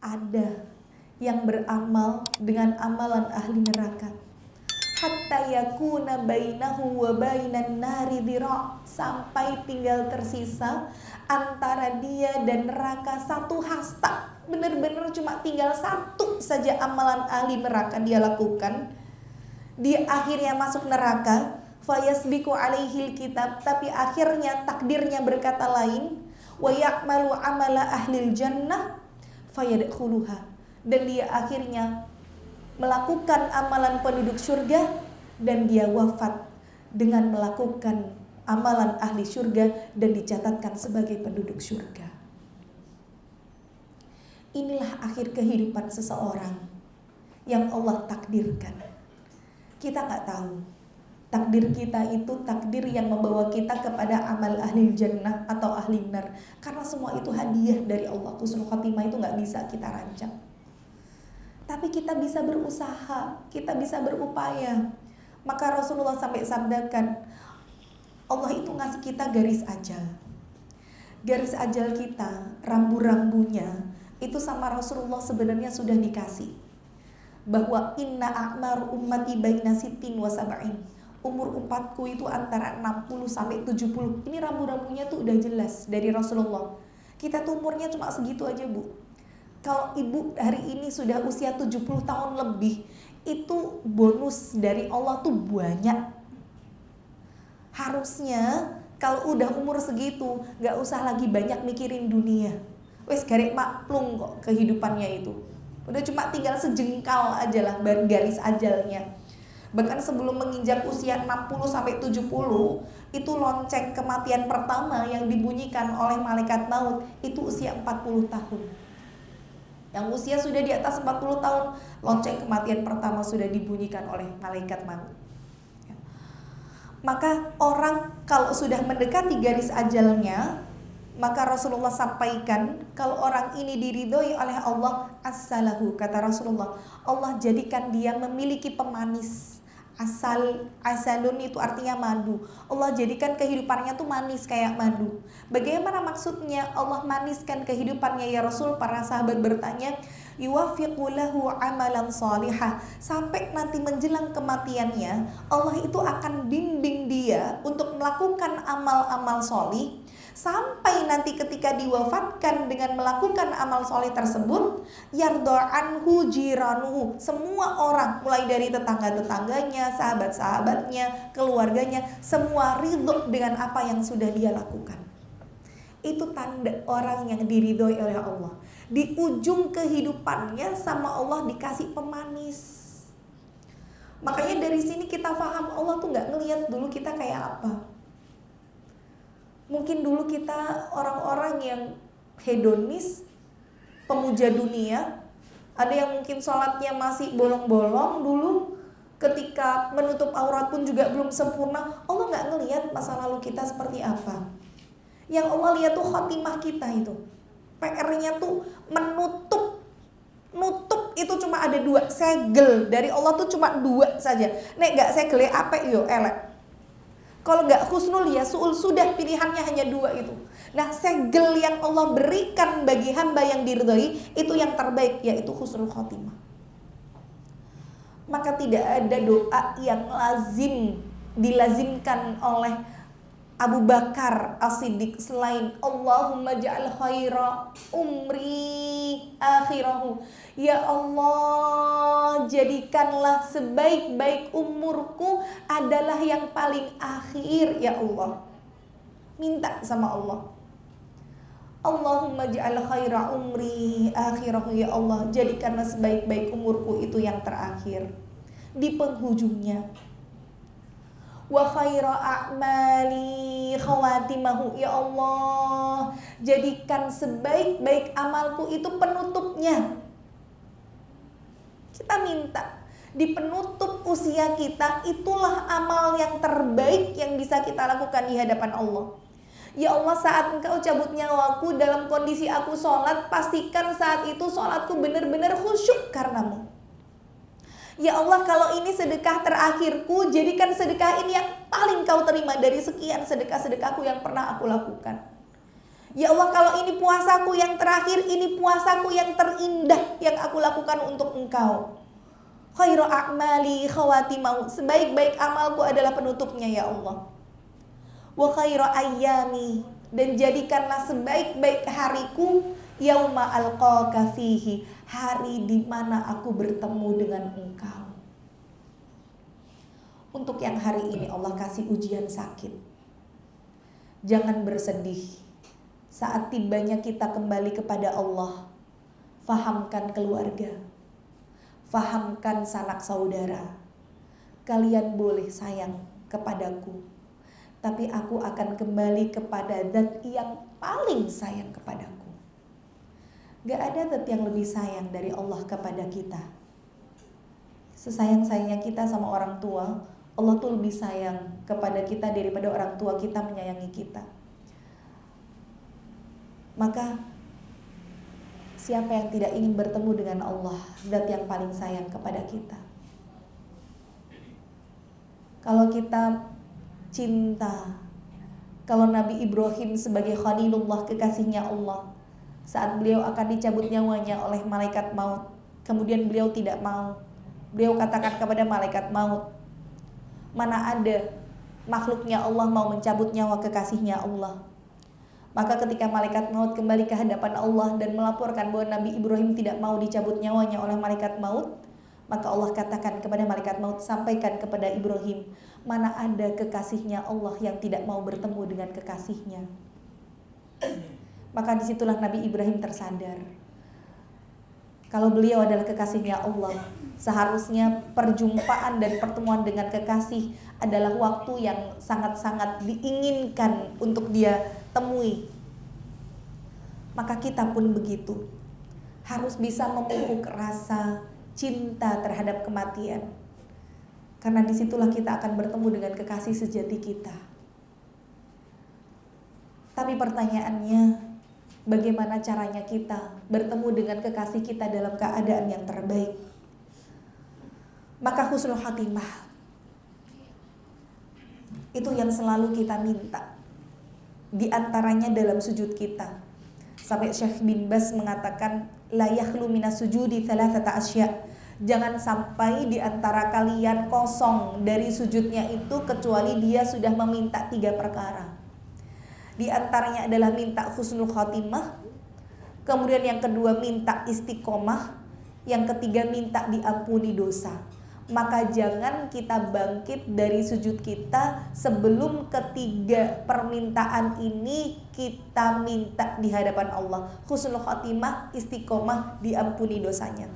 ada yang beramal dengan amalan ahli neraka. Hatta yakuna bainahu wa bainan nari dhira', sampai tinggal tersisa antara dia dan neraka satu hasta. Benar-benar cuma tinggal satu saja amalan ahli neraka dia lakukan. Dia akhirnya masuk neraka. Fayasbiqu alaihil kitab, tapi akhirnya takdirnya berkata lain. Wa ya'malu amala ahlil jannah fayadkhuluha, dan dia akhirnya melakukan amalan penduduk surga dan dia wafat dengan melakukan amalan ahli surga dan dicatatkan sebagai penduduk surga. Inilah akhir kehidupan seseorang yang Allah takdirkan. Kita nggak tahu takdir kita itu takdir yang membawa kita kepada amal ahli jannah atau ahli nar, karena semua itu hadiah dari Allah. Husnul khotimah itu nggak bisa kita rancang, tapi kita bisa berusaha, kita bisa berupaya. Maka Rasulullah sampai sabdakan, Allah itu ngasih kita garis ajal. Garis ajal kita, rambu-rambunya itu sama Rasulullah sebenarnya sudah dikasih, bahwa inna a'mar ummati baina sittin wa sab'in, umur umatku itu antara 60 sampai 70. Ini rambu-rambunya tuh udah jelas dari Rasulullah. Kita tuh umurnya cuma segitu aja, Bu. Kalau ibu hari ini sudah usia 70 tahun lebih, itu bonus dari Allah tuh banyak. Harusnya kalau udah umur segitu, gak usah lagi banyak mikirin dunia. Wes garek maklum kok kehidupannya itu. Udah cuma tinggal sejengkal aja lah garis ajalnya. Bahkan sebelum menginjak usia 60 sampai 70, itu lonceng kematian pertama yang dibunyikan oleh malaikat maut itu usia 40 tahun. Yang usia sudah di atas 40 tahun, lonceng kematian pertama sudah dibunyikan oleh malaikat maut. Maka orang kalau sudah mendekati garis ajalnya, maka Rasulullah sampaikan, kalau orang ini diridhoi oleh Allah, as-salahu, kata Rasulullah, Allah jadikan dia memiliki pemanis. Asalun itu artinya madu. Allah jadikan kehidupannya tuh manis kayak madu. Bagaimana maksudnya Allah maniskan kehidupannya ya Rasul? Para sahabat bertanya, yuwafiqu lahu amalan salihah, sampai nanti menjelang kematiannya Allah itu akan bimbing dia untuk melakukan amal-amal solih, sampai nanti ketika diwafatkan dengan melakukan amal soleh tersebut, yarda anhu jiranuhu, semua orang mulai dari tetangga-tetangganya, sahabat-sahabatnya, keluarganya, semua ridho dengan apa yang sudah dia lakukan. Itu tanda orang yang diridhoi oleh Allah. Di ujung kehidupannya sama Allah dikasih pemanis. Makanya dari sini kita paham Allah tuh gak ngelihat dulu kita kayak apa. Mungkin dulu kita orang-orang yang hedonis, pemuja dunia. Ada yang mungkin sholatnya masih bolong-bolong dulu, ketika menutup aurat pun juga belum sempurna. Allah gak ngelihat masa lalu kita seperti apa. Yang Allah lihat tuh khotimah kita itu. PR-nya tuh menutup. Nutup itu cuma ada 2, segel dari Allah tuh cuma 2 saja. Nek gak segel apa yo elek. Kalau gak husnul ya su'ul, sudah pilihannya hanya 2 itu. Nah segel yang Allah berikan bagi hamba yang diridhoi itu yang terbaik, yaitu husnul khotimah. Maka tidak ada doa yang dilazimkan oleh Abu Bakar As-Siddiq selain Allahumma ja'al khaira umri akhirahu. Ya Allah, jadikanlah sebaik-baik umurku adalah yang paling akhir ya Allah. Minta sama Allah. Allahumma ja'al khaira umri akhirahu, ya Allah, jadikanlah sebaik-baik umurku itu yang terakhir. Di penghujungnya. Wa khaira a'mali khawatimahu, ya Allah, jadikan sebaik-baik amalku itu penutupnya. Kita minta di penutup usia kita, itulah amal yang terbaik yang bisa kita lakukan di hadapan Allah. Ya Allah, saat Engkau cabut nyawaku dalam kondisi aku sholat, pastikan saat itu sholatku benar-benar khusyuk karenamu. Ya Allah, kalau ini sedekah terakhirku, jadikan sedekah ini yang paling Kau terima dari sekian sedekah-sedekahku yang pernah aku lakukan. Ya Allah, kalau ini puasaku yang terakhir, ini puasaku yang terindah yang aku lakukan untuk Engkau. Khairu a'mali khawatimau, sebaik-baik amalku adalah penutupnya ya Allah. Wa khairu ayyami, dan jadikanlah sebaik-baik hariku yauma alqaka fihi, hari di mana aku bertemu dengan Engkau. Untuk yang hari ini Allah kasih ujian sakit, jangan bersedih. Saat tibanya kita kembali kepada Allah, fahamkan keluarga, fahamkan sanak saudara. Kalian boleh sayang kepadaku, tapi aku akan kembali kepada zat yang paling sayang kepadaku. Gak ada zat yang lebih sayang dari Allah kepada kita. Sesayang-sayangnya kita sama orang tua, Allah tuh lebih sayang kepada kita daripada orang tua kita menyayangi kita. Maka siapa yang tidak ingin bertemu dengan Allah, zat yang paling sayang kepada kita? Kalau kita cinta, kalau Nabi Ibrahim sebagai Khalilullah, kekasihnya Allah, saat beliau akan dicabut nyawanya oleh malaikat maut, kemudian beliau tidak mau. Beliau katakan kepada malaikat maut, mana ada makhluknya Allah mau mencabut nyawa kekasihnya Allah. Maka ketika malaikat maut kembali ke hadapan Allah dan melaporkan bahwa Nabi Ibrahim tidak mau dicabut nyawanya oleh malaikat maut, maka Allah katakan kepada malaikat maut, sampaikan kepada Ibrahim, mana ada kekasihnya Allah yang tidak mau bertemu dengan kekasihnya. Maka disitulah Nabi Ibrahim tersadar, kalau beliau adalah kekasihnya Allah, seharusnya perjumpaan dan pertemuan dengan kekasih adalah waktu yang sangat-sangat diinginkan untuk dia temui. Maka kita pun begitu, harus bisa memupuk rasa cinta terhadap kematian, karena disitulah kita akan bertemu dengan kekasih sejati kita. Tapi pertanyaannya, bagaimana caranya kita bertemu dengan kekasih kita dalam keadaan yang terbaik? Maka husnul khatimah itu yang selalu kita minta, di antaranya dalam sujud kita. Sampai Syekh bin Bas mengatakan, la yakhlu minas sujudi thalathata asya, jangan sampai di antara kalian kosong dari sujudnya itu kecuali dia sudah meminta 3 perkara. Di antaranya adalah minta husnul khatimah, kemudian yang kedua minta istiqomah, yang ketiga minta diampuni dosa. Maka jangan kita bangkit dari sujud kita sebelum ketiga permintaan ini kita minta di hadapan Allah. Husnul khatimah, istiqomah, diampuni dosanya.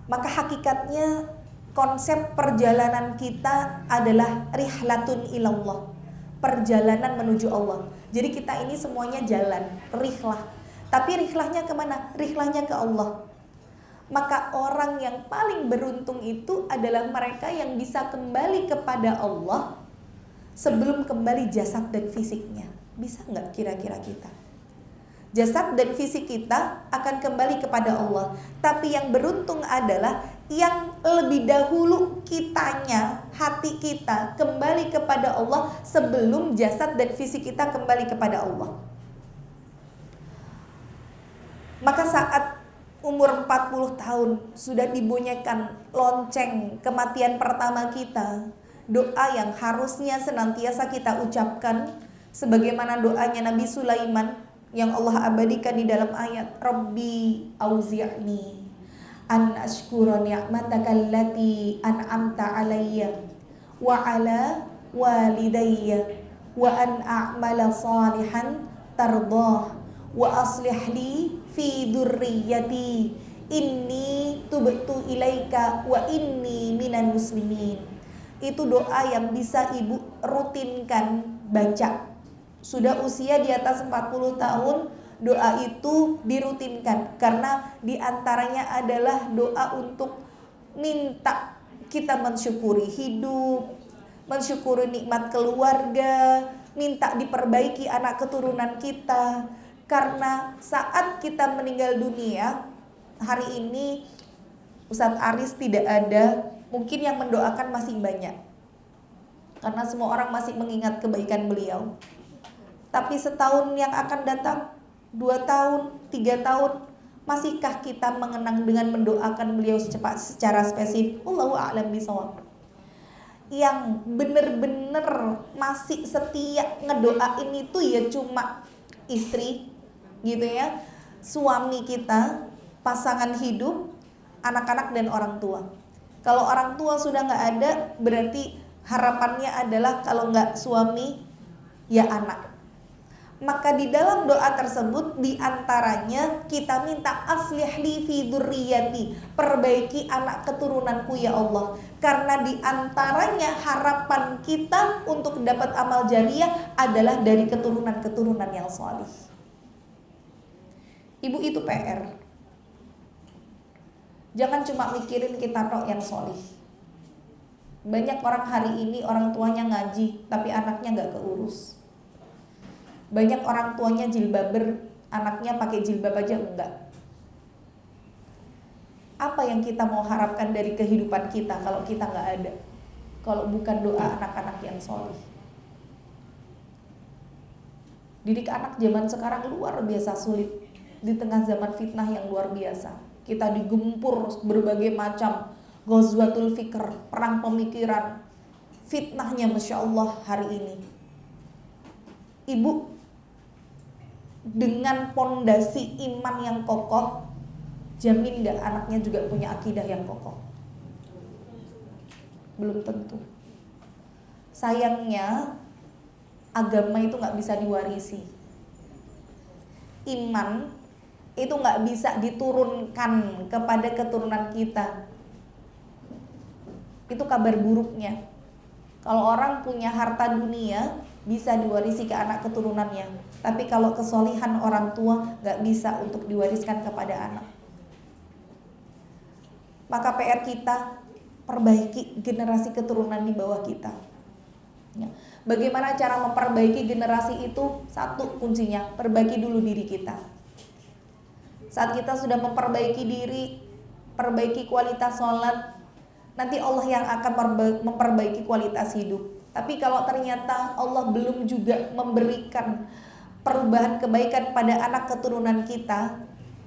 Maka hakikatnya konsep perjalanan kita adalah rihlatun ilallah, perjalanan menuju Allah. Jadi kita ini semuanya jalan, rihlah. Tapi rihlahnya kemana? Rihlahnya ke Allah. Maka orang yang paling beruntung itu adalah mereka yang bisa kembali kepada Allah sebelum kembali jasad dan fisiknya. Bisa nggak kira-kira kita? Jasad dan fisik kita akan kembali kepada Allah. Tapi yang beruntung adalah yang lebih dahulu kitanya, hati kita kembali kepada Allah sebelum jasad dan fisik kita kembali kepada Allah. Maka saat umur 40 tahun sudah dibunyikan lonceng kematian pertama kita, doa yang harusnya senantiasa kita ucapkan sebagaimana doanya Nabi Sulaiman yang Allah abadikan di dalam ayat, Rabbi auzi'ni an ashkura ni'mataka allati an'amta alayya wa ala walidayya wa an a'mala salihan tardah wa aslih li fi dzurriyyati inni tubtu ilaika wa inni minan muslimin. Itu doa yang bisa ibu rutinkan baca. Sudah usia di atas 40 tahun, doa itu dirutinkan karena diantaranya adalah doa untuk minta kita mensyukuri hidup, mensyukuri nikmat keluarga, minta diperbaiki anak keturunan kita. Karena saat kita meninggal dunia, hari ini Ustadz Aris tidak ada, mungkin yang mendoakan masih banyak, karena semua orang masih mengingat kebaikan beliau. Tapi setahun yang akan datang, 2 tahun, 3 tahun, masihkah kita mengenang dengan mendoakan beliau secara spesifik? Allahu a'lam bishawab. Yang bener-bener masih setia ngedoain itu ya cuma istri gitu ya, suami kita, pasangan hidup, anak-anak dan orang tua. Kalau orang tua sudah nggak ada, berarti harapannya adalah kalau nggak suami ya anak. Maka di dalam doa tersebut diantaranya kita minta aslih li fi dzurriyyati, perbaiki anak keturunanku ya Allah. Karena diantaranya harapan kita untuk dapat amal jariyah adalah dari keturunan-keturunan yang sholih. Ibu, itu PR. Jangan cuma mikirin kita tok yang sholih. Banyak orang hari ini orang tuanya ngaji tapi anaknya nggak keurus. Banyak orang tuanya jilbaber, anaknya pakai jilbab aja enggak. Apa yang kita mau harapkan dari kehidupan kita kalau kita nggak ada? Kalau bukan doa anak-anak yang sholih. Didik anak zaman sekarang luar biasa sulit. Di tengah zaman fitnah yang luar biasa, kita digempur berbagai macam ghazwatul fikr, perang pemikiran. Fitnahnya Masya Allah hari ini. Ibu, dengan pondasi iman yang kokoh, jamin gak anaknya juga punya akidah yang kokoh? Belum tentu. Sayangnya agama itu gak bisa diwarisi. Iman itu gak bisa diturunkan kepada keturunan kita. Itu kabar buruknya. Kalau orang punya harta dunia bisa diwarisi ke anak keturunannya, tapi kalau kesolihan orang tua gak bisa untuk diwariskan kepada anak. Maka PR kita perbaiki generasi keturunan di bawah kita. Bagaimana cara memperbaiki generasi itu? Satu kuncinya, perbaiki dulu diri kita. Saat kita sudah memperbaiki diri, perbaiki kualitas sholat, nanti Allah yang akan memperbaiki kualitas hidup. Tapi kalau ternyata Allah belum juga memberikan perubahan kebaikan pada anak keturunan kita,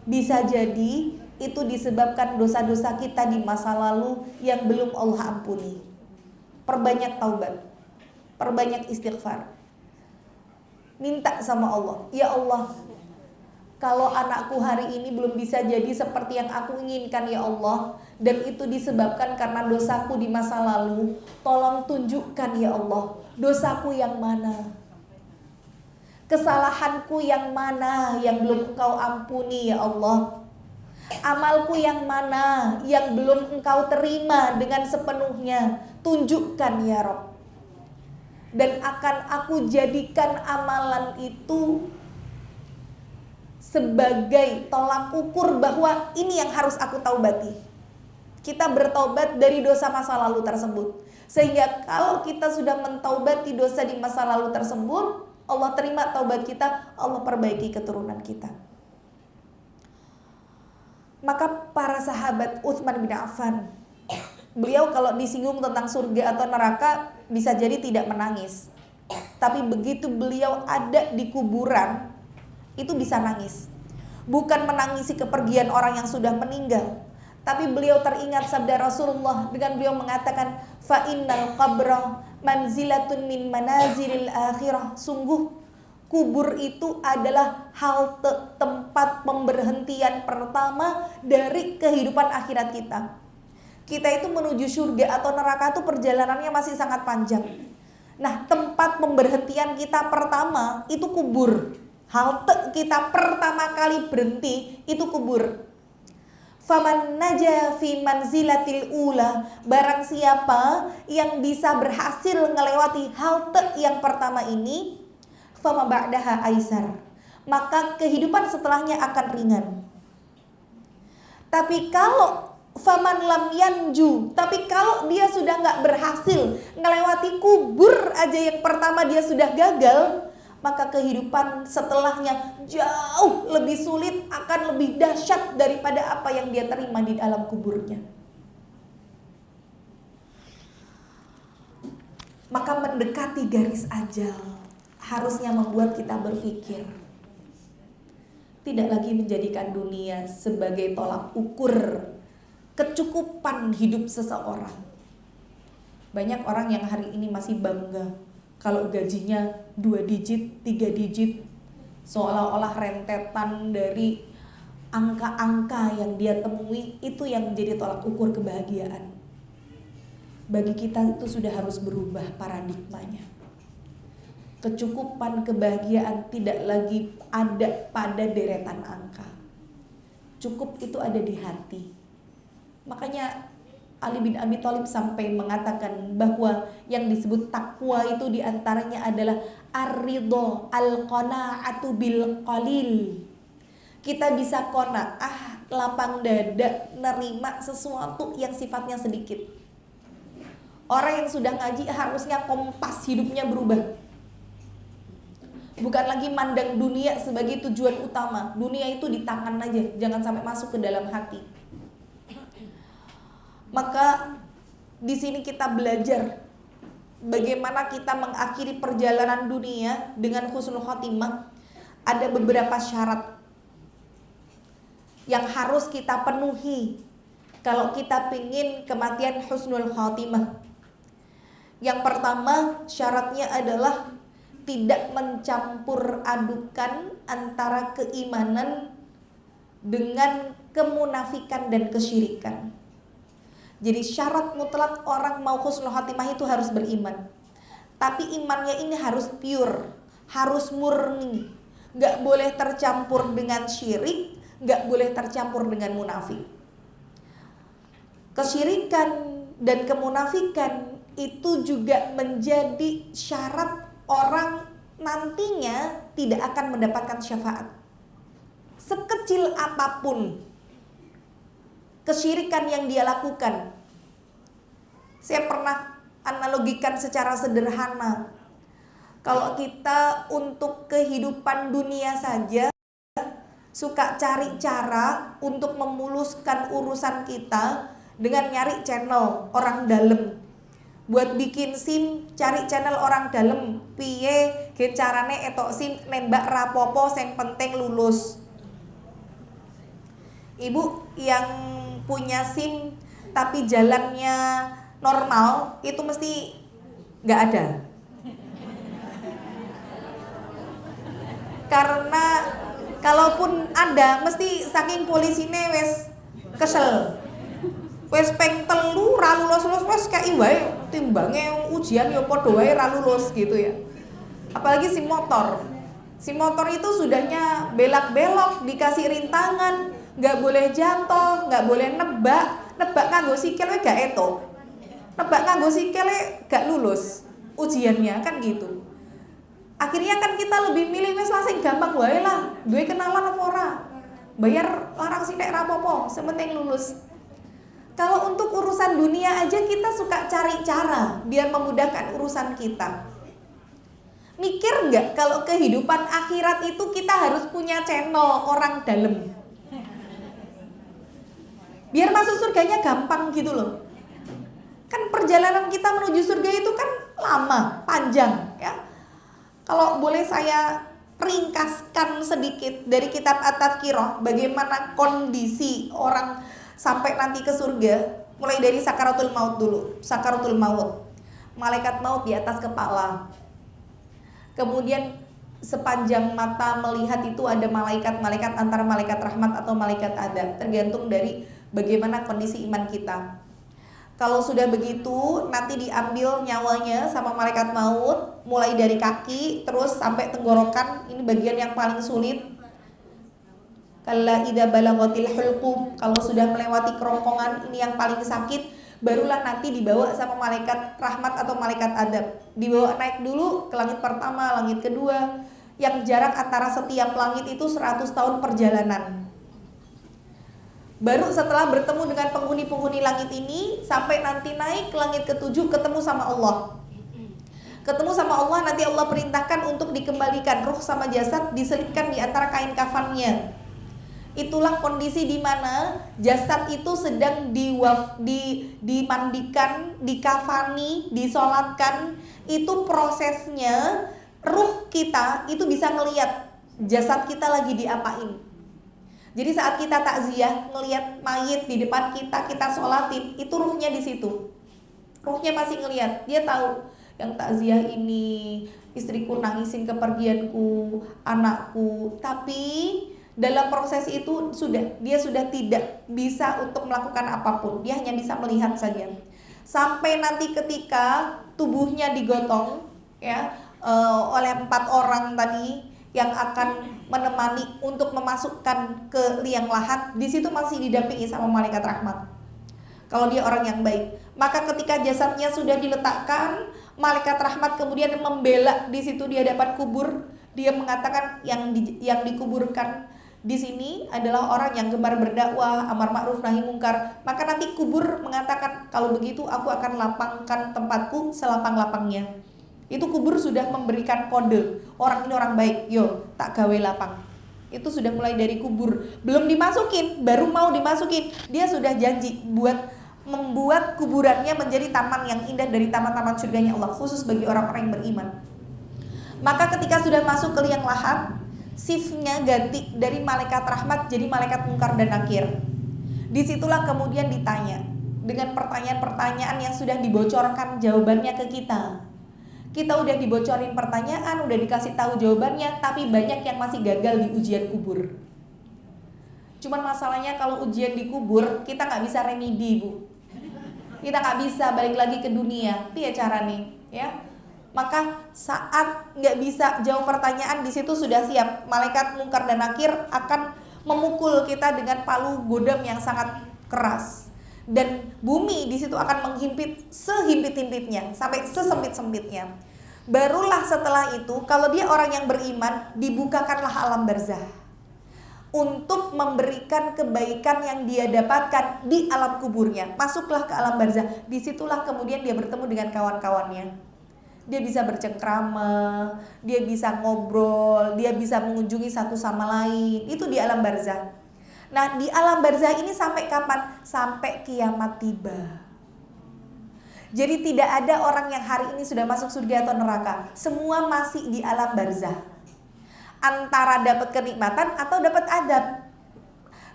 bisa jadi itu disebabkan dosa-dosa kita di masa lalu yang belum Allah ampuni. Perbanyak taubat, perbanyak istighfar. Minta sama Allah, ya Allah, kalau anakku hari ini belum bisa jadi seperti yang aku inginkan ya Allah, dan itu disebabkan karena dosaku di masa lalu, tolong tunjukkan ya Allah, dosaku yang mana, kesalahanku yang mana yang belum Engkau ampuni ya Allah, amalku yang mana yang belum Engkau terima dengan sepenuhnya, tunjukkan ya Rabb. Dan akan aku jadikan amalan itu sebagai tolak ukur bahwa ini yang harus aku taubati. Kita bertaubat dari dosa masa lalu tersebut, sehingga kalau kita sudah mentaubati dosa di masa lalu tersebut, Allah terima taubat kita, Allah perbaiki keturunan kita. Maka para sahabat Utsman bin Affan, beliau kalau disinggung tentang surga atau neraka bisa jadi tidak menangis, tapi begitu beliau ada di kuburan itu bisa nangis. Bukan menangisi kepergian orang yang sudah meninggal, tapi beliau teringat sabda Rasulullah dengan beliau mengatakan, fa innal qabra manzilatun min manazilil akhirah. Sungguh kubur itu adalah halte, tempat pemberhentian pertama dari kehidupan akhirat kita. Kita itu menuju surga atau neraka itu perjalanannya masih sangat panjang. Nah, tempat pemberhentian kita pertama itu kubur. Halte kita pertama kali berhenti itu kubur. Faman naja fi manzilatil ula, barang siapa yang bisa berhasil melewati halte yang pertama ini, fama ba'daha aisar, maka kehidupan setelahnya akan ringan. Tapi kalau faman lam yanju, tapi kalau dia sudah nggak berhasil melewati kubur aja yang pertama dia sudah gagal, maka kehidupan setelahnya jauh lebih sulit, akan lebih dahsyat daripada apa yang dia terima di dalam kuburnya. Maka mendekati garis ajal harusnya membuat kita berpikir, tidak lagi menjadikan dunia sebagai tolak ukur kecukupan hidup seseorang. Banyak orang yang hari ini masih bangga kalau gajinya 2 digit, 3 digit, seolah-olah rentetan dari angka-angka yang dia temui itu yang menjadi tolak ukur kebahagiaan. Bagi kita itu sudah harus berubah paradigmanya. Kecukupan kebahagiaan tidak lagi ada pada deretan angka. Cukup itu ada di hati. Makanya Ali bin Abi Thalib sampai mengatakan bahwa yang disebut takwa itu diantaranya adalah ar-ridho al-qana'atu bil qalil. Kita bisa qanaah, lapang dada, nerima sesuatu yang sifatnya sedikit. Orang yang sudah ngaji harusnya kompas hidupnya berubah. Bukan lagi mandang dunia sebagai tujuan utama. Dunia itu di tangan aja, jangan sampai masuk ke dalam hati. Maka di sini kita belajar bagaimana kita mengakhiri perjalanan dunia dengan husnul khotimah. Ada beberapa syarat yang harus kita penuhi kalau kita ingin kematian husnul khotimah. Yang pertama syaratnya adalah tidak mencampur adukan antara keimanan dengan kemunafikan dan kesyirikan. Jadi syarat mutlak orang mau husnul khotimah itu harus beriman. Tapi imannya ini harus pure, harus murni. Gak boleh tercampur dengan syirik, gak boleh tercampur dengan munafik. Kesyirikan dan kemunafikan itu juga menjadi syarat orang nantinya tidak akan mendapatkan syafaat. Sekecil apapun kesyirikan yang dia lakukan. Saya pernah analogikan secara sederhana. Kalau kita untuk kehidupan dunia saja suka cari cara untuk memuluskan urusan kita dengan nyari channel orang dalam. Buat bikin SIM, cari channel orang dalam. Piye ge carane etok SIM nembak rapopo sing penting lulus. Ibu yang punya SIM tapi jalannya normal itu mesti nggak ada. Karena kalaupun ada mesti saking polisine wes kesel. Wes peng telu ra lulus-lulus wes kei wae timbange ujian ya padha wae ra lulus gitu ya. Apalagi SIM motor. SIM motor itu sudahnya belak-belok, dikasih rintangan, nggak boleh jatuh, nggak boleh nebak nganggo sikil we gak eto. Nebak nganggo sikil gak lulus ujiannya kan gitu. Akhirnya kan kita lebih milih wes langsung gampang wae lah, duwe kenalan apa ora. Bayar larang sithik ra apa-apa, sementing lulus. Kalau untuk urusan dunia aja kita suka cari cara biar memudahkan urusan kita. Mikir nggak kalau kehidupan akhirat itu kita harus punya channel orang dalam. Biar masuk surganya gampang gitu loh. Kan perjalanan kita menuju surga itu kan lama, panjang ya. Kalau boleh saya ringkaskan sedikit dari kitab At-Tadhkirah bagaimana kondisi orang sampai nanti ke surga, mulai dari sakaratul maut dulu. Sakaratul maut, malaikat maut di atas kepala. Kemudian sepanjang mata melihat itu ada malaikat-malaikat, antara malaikat rahmat atau malaikat adab, tergantung dari bagaimana kondisi iman kita. Kalau sudah begitu nanti diambil nyawanya sama malaikat maut, mulai dari kaki terus sampai tenggorokan. Ini bagian yang paling sulit. Kalla idza balaghatil hulqum, kalau sudah melewati kerongkongan ini yang paling sakit, barulah nanti dibawa sama malaikat rahmat atau malaikat adab. Dibawa naik dulu ke langit pertama, langit kedua, yang jarak antara setiap langit itu 100 tahun perjalanan. Baru setelah bertemu dengan penghuni-penghuni langit ini, sampai nanti naik ke langit ketujuh, ketemu sama Allah. Ketemu sama Allah, nanti Allah perintahkan untuk dikembalikan ruh sama jasad, diselipkan di antara kain kafannya. Itulah kondisi di mana jasad itu sedang dimandikan, dikafani, disolatkan. Itu prosesnya ruh kita itu bisa ngelihat jasad kita lagi diapain. Jadi saat kita takziah ngelihat mayit di depan kita, kita sholatin, itu ruhnya di situ. Ruhnya masih ngelihat, dia tahu yang takziah ini istriku nangisin kepergianku, anakku. Tapi dalam proses itu dia sudah tidak bisa untuk melakukan apapun. Dia hanya bisa melihat saja. Sampai nanti ketika tubuhnya digotong ya oleh 4 orang tadi yang akan menemani untuk memasukkan ke liang lahat, di situ masih didampingi sama malaikat rahmat. Kalau dia orang yang baik, maka ketika jasadnya sudah diletakkan, malaikat rahmat kemudian membela di situ di hadapan kubur. Dia mengatakan yang dikuburkan di sini adalah orang yang gemar berdakwah, amar ma'ruf nahi mungkar. Maka nanti kubur mengatakan, kalau begitu aku akan lapangkan tempatku selapang-lapangnya. Itu kubur sudah memberikan kode, orang ini orang baik, yo tak gawe lapang. Itu sudah mulai dari kubur, belum dimasukin, baru mau dimasukin, dia sudah janji buat membuat kuburannya menjadi taman yang indah dari taman-taman surganya Allah, khusus bagi orang-orang yang beriman. Maka ketika sudah masuk ke liang lahat, shiftnya ganti dari malaikat rahmat jadi malaikat mungkar dan nakir. Disitulah kemudian ditanya dengan pertanyaan-pertanyaan yang sudah dibocorkan jawabannya ke kita. Kita udah dibocorin pertanyaan, udah dikasih tahu jawabannya, tapi banyak yang masih gagal di ujian kubur. Cuman masalahnya kalau ujian di kubur, kita nggak bisa remedi, Bu. Kita nggak bisa balik lagi ke dunia. Piye caranya, ya? Maka saat nggak bisa jawab pertanyaan, di situ sudah siap. Malaikat mungkar dan nakir akan memukul kita dengan palu godam yang sangat keras. Dan bumi di situ akan menghimpit sehimpit-himpitnya sampai sesempit-sempitnya. Barulah setelah itu, kalau dia orang yang beriman, dibukakanlah alam barzah untuk memberikan kebaikan yang dia dapatkan di alam kuburnya. Masuklah ke alam barzah. Disitulah kemudian dia bertemu dengan kawan-kawannya. Dia bisa bercengkrama, dia bisa ngobrol, dia bisa mengunjungi satu sama lain. Itu di alam barzah. Nah, di alam barzah ini sampai kapan? Sampai kiamat tiba. Jadi tidak ada orang yang hari ini sudah masuk surga atau neraka. Semua masih di alam barzah. Antara dapat kenikmatan atau dapat adab.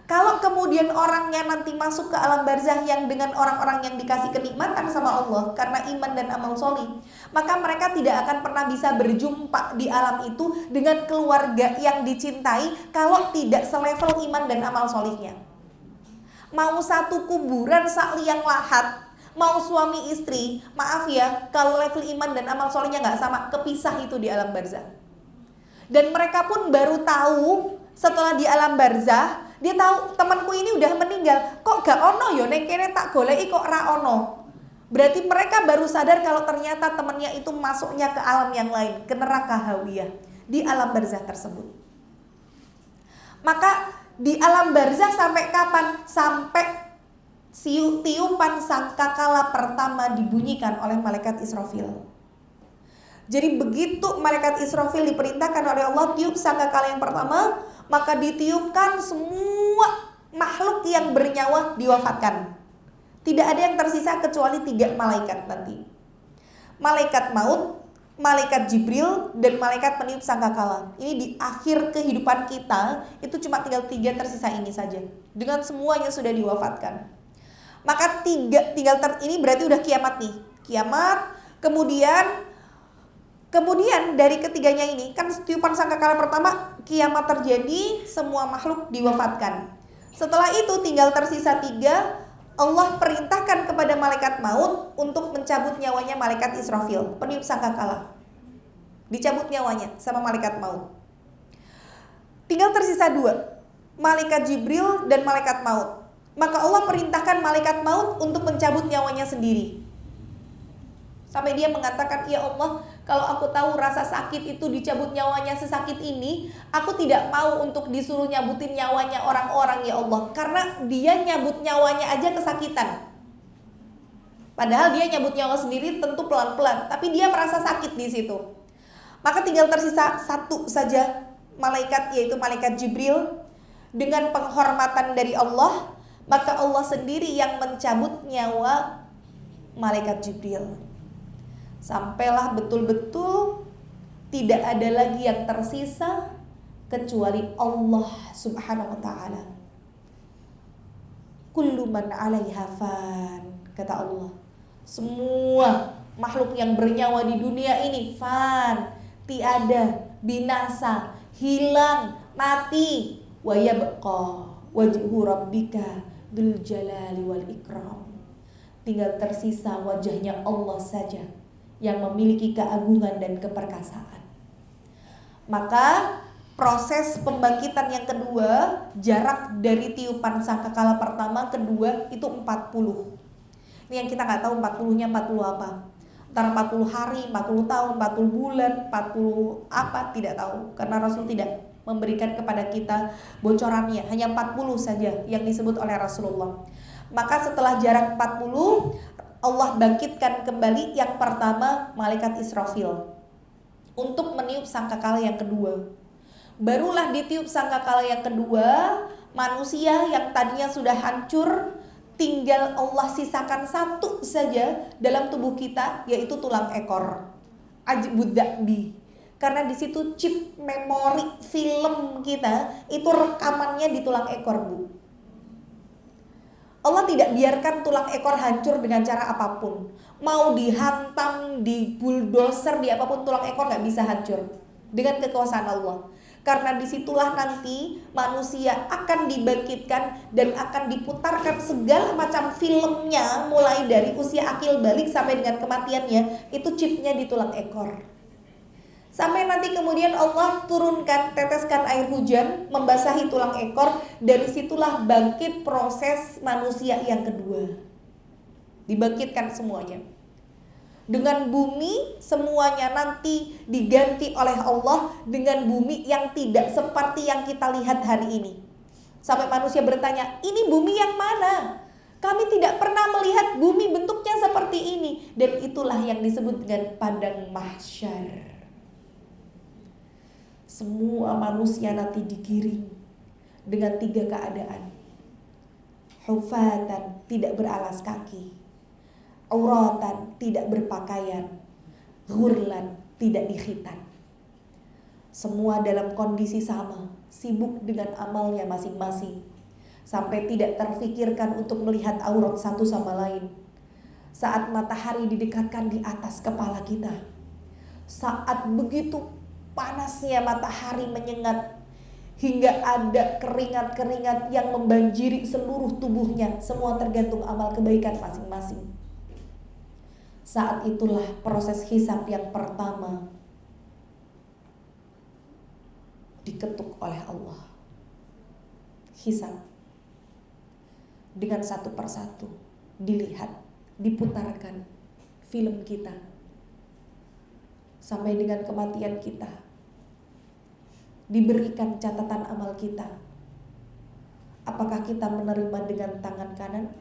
Kalau kemudian orangnya nanti masuk ke alam barzah yang dengan orang-orang yang dikasih kenikmatan sama Allah karena iman dan amal solih, maka mereka tidak akan pernah bisa berjumpa di alam itu dengan keluarga yang dicintai kalau tidak selevel iman dan amal solihnya. Mau satu kuburan sak liang lahat, mau suami istri, maaf ya, kalau level iman dan amal solihnya nggak sama, kepisah itu di alam barzah. Dan mereka pun baru tahu setelah di alam barzah, dia tahu temanku ini udah meninggal, kok gak ono yo neng kene tak goleki kok ra ono. Berarti mereka baru sadar kalau ternyata temannya itu masuknya ke alam yang lain, ke neraka hawiyah, di alam barzah tersebut. Maka di alam barzah sampai kapan? Sampai tiupan sangkakala pertama dibunyikan oleh malaikat Israfil. Jadi begitu malaikat Israfil diperintahkan oleh Allah tiup sangkakala yang pertama, maka ditiupkan semua makhluk yang bernyawa diwafatkan. Tidak ada yang tersisa kecuali 3 malaikat nanti. Malaikat maut, malaikat Jibril, dan malaikat peniup sangkakala. Ini di akhir kehidupan kita, itu cuma tinggal 3 tersisa ini saja. Dengan semuanya sudah diwafatkan. Maka ini berarti udah kiamat nih. Kiamat, Kemudian dari ketiganya ini, kan tiupan sangkakala pertama, kiamat terjadi, semua makhluk diwafatkan. Setelah itu tinggal tersisa 3, Allah perintahkan kepada malaikat maut untuk mencabut nyawanya malaikat Israfil, peniup sangkakala. Dicabut nyawanya sama malaikat maut. Tinggal tersisa 2, malaikat Jibril dan malaikat maut. Maka Allah perintahkan malaikat maut untuk mencabut nyawanya sendiri. Sampai dia mengatakan, ya Allah, kalau aku tahu rasa sakit itu dicabut nyawanya sesakit ini, aku tidak mau untuk disuruh nyabutin nyawanya orang-orang ya Allah. Karena dia nyabut nyawanya aja kesakitan. Padahal dia nyabut nyawa sendiri tentu pelan-pelan, tapi dia merasa sakit di situ. Maka tinggal tersisa 1 saja malaikat, yaitu malaikat Jibril. Dengan penghormatan dari Allah, maka Allah sendiri yang mencabut nyawa malaikat Jibril. Sampailah betul-betul Tidak ada lagi yang tersisa kecuali Allah Subhanahu wa ta'ala. Kullu man 'alaiha fan, kata Allah. Semua makhluk yang bernyawa di dunia ini fan, tiada, binasa, hilang, mati. Wa yabqa wajhu rabbika dzul jalali wal ikram. Tinggal tersisa wajahnya Allah saja yang memiliki keagungan dan keperkasaan. Maka proses pembangkitan yang kedua, jarak dari tiupan sangkakala pertama kedua itu 40. Ini yang kita nggak tahu 40-nya 40 apa. Antara 40 hari, 40 tahun, 40 bulan, 40 apa, tidak tahu. Karena Rasul tidak memberikan kepada kita bocorannya. Hanya 40 saja yang disebut oleh Rasulullah. Maka setelah jarak 40, Allah bangkitkan kembali yang pertama malaikat Israfil untuk meniup sangkakala yang kedua. Barulah ditiup sangkakala yang kedua, manusia yang tadinya sudah hancur tinggal Allah sisakan satu saja dalam tubuh kita, yaitu tulang ekor. Ajbud Da'bi. Karena di situ chip memori film kita itu rekamannya di tulang ekor, Bu. Allah tidak biarkan tulang ekor hancur dengan cara apapun. Mau dihantam, di bulldozer, di apapun, tulang ekor gak bisa hancur dengan kekuasaan Allah. Karena disitulah nanti manusia akan dibangkitkan dan akan diputarkan segala macam filmnya, mulai dari usia akil balik sampai dengan kematiannya. Itu chipnya di tulang ekor. Sampai nanti kemudian Allah turunkan, teteskan air hujan membasahi tulang ekor. Dari situlah bangkit proses manusia yang kedua. Dibangkitkan semuanya. Dengan bumi semuanya nanti diganti oleh Allah dengan bumi yang tidak seperti yang kita lihat hari ini. Sampai manusia bertanya, ini bumi yang mana? Kami tidak pernah melihat bumi bentuknya seperti ini. Dan itulah yang disebut dengan padang mahsyar. Semua manusia nanti digiring dengan 3 keadaan. Hufatan, tidak beralas kaki. Auratan, tidak berpakaian. Ghurlan, tidak dikhitan. Semua dalam kondisi sama, sibuk dengan amalnya masing-masing. Sampai tidak terfikirkan untuk melihat aurat satu sama lain. Saat matahari didekatkan di atas kepala kita, saat begitu panasnya matahari menyengat, hingga ada keringat-keringat yang membanjiri seluruh tubuhnya, semua tergantung amal kebaikan masing-masing. Saat itulah proses hisab yang pertama diketuk oleh Allah. Hisab dengan satu persatu dilihat, diputarkan film kita sampai dengan kematian kita. Diberikan catatan amal kita. Apakah kita menerima dengan tangan kanan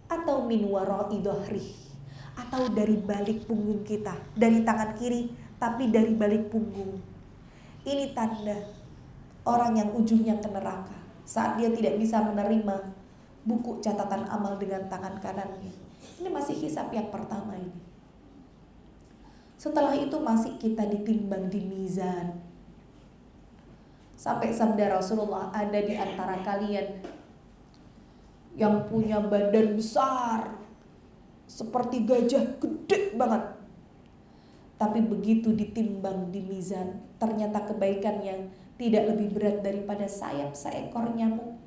atau min wara'i dhahri, atau dari balik punggung kita, dari tangan kiri tapi dari balik punggung. Ini tanda orang yang ujungnya ke neraka saat dia tidak bisa menerima buku catatan amal dengan tangan kanannya. Ini masih hisab yang pertama ini. Setelah itu masih kita ditimbang di mizan. Sampai sabda Rasulullah, ada di antara kalian yang punya badan besar seperti gajah, gede banget. Tapi begitu ditimbang di mizan, ternyata kebaikannya tidak lebih berat daripada sayap seekor nyamuk.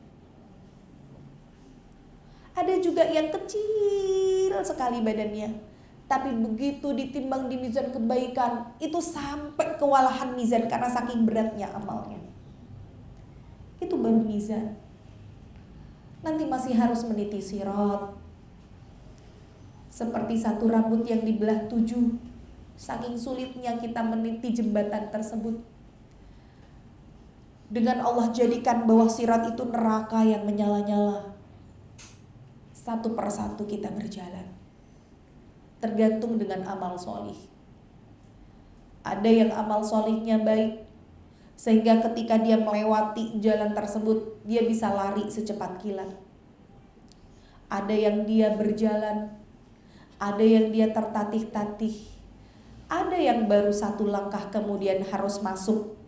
Ada juga yang kecil sekali badannya, tapi begitu ditimbang di mizan kebaikan, itu sampai kewalahan mizan karena saking beratnya amalnya. Itu baru mizan. Nanti masih harus meniti sirat, seperti satu rambut yang dibelah 7. Saking sulitnya kita meniti jembatan tersebut. Dengan Allah jadikan bawah sirat itu neraka yang menyala-nyala. Satu persatu kita berjalan. Tergantung dengan amal solih. Ada yang amal solihnya baik, sehingga ketika dia melewati jalan tersebut, dia bisa lari secepat kilat. Ada yang dia berjalan, ada yang dia tertatih-tatih, Ada yang baru satu langkah kemudian harus masuk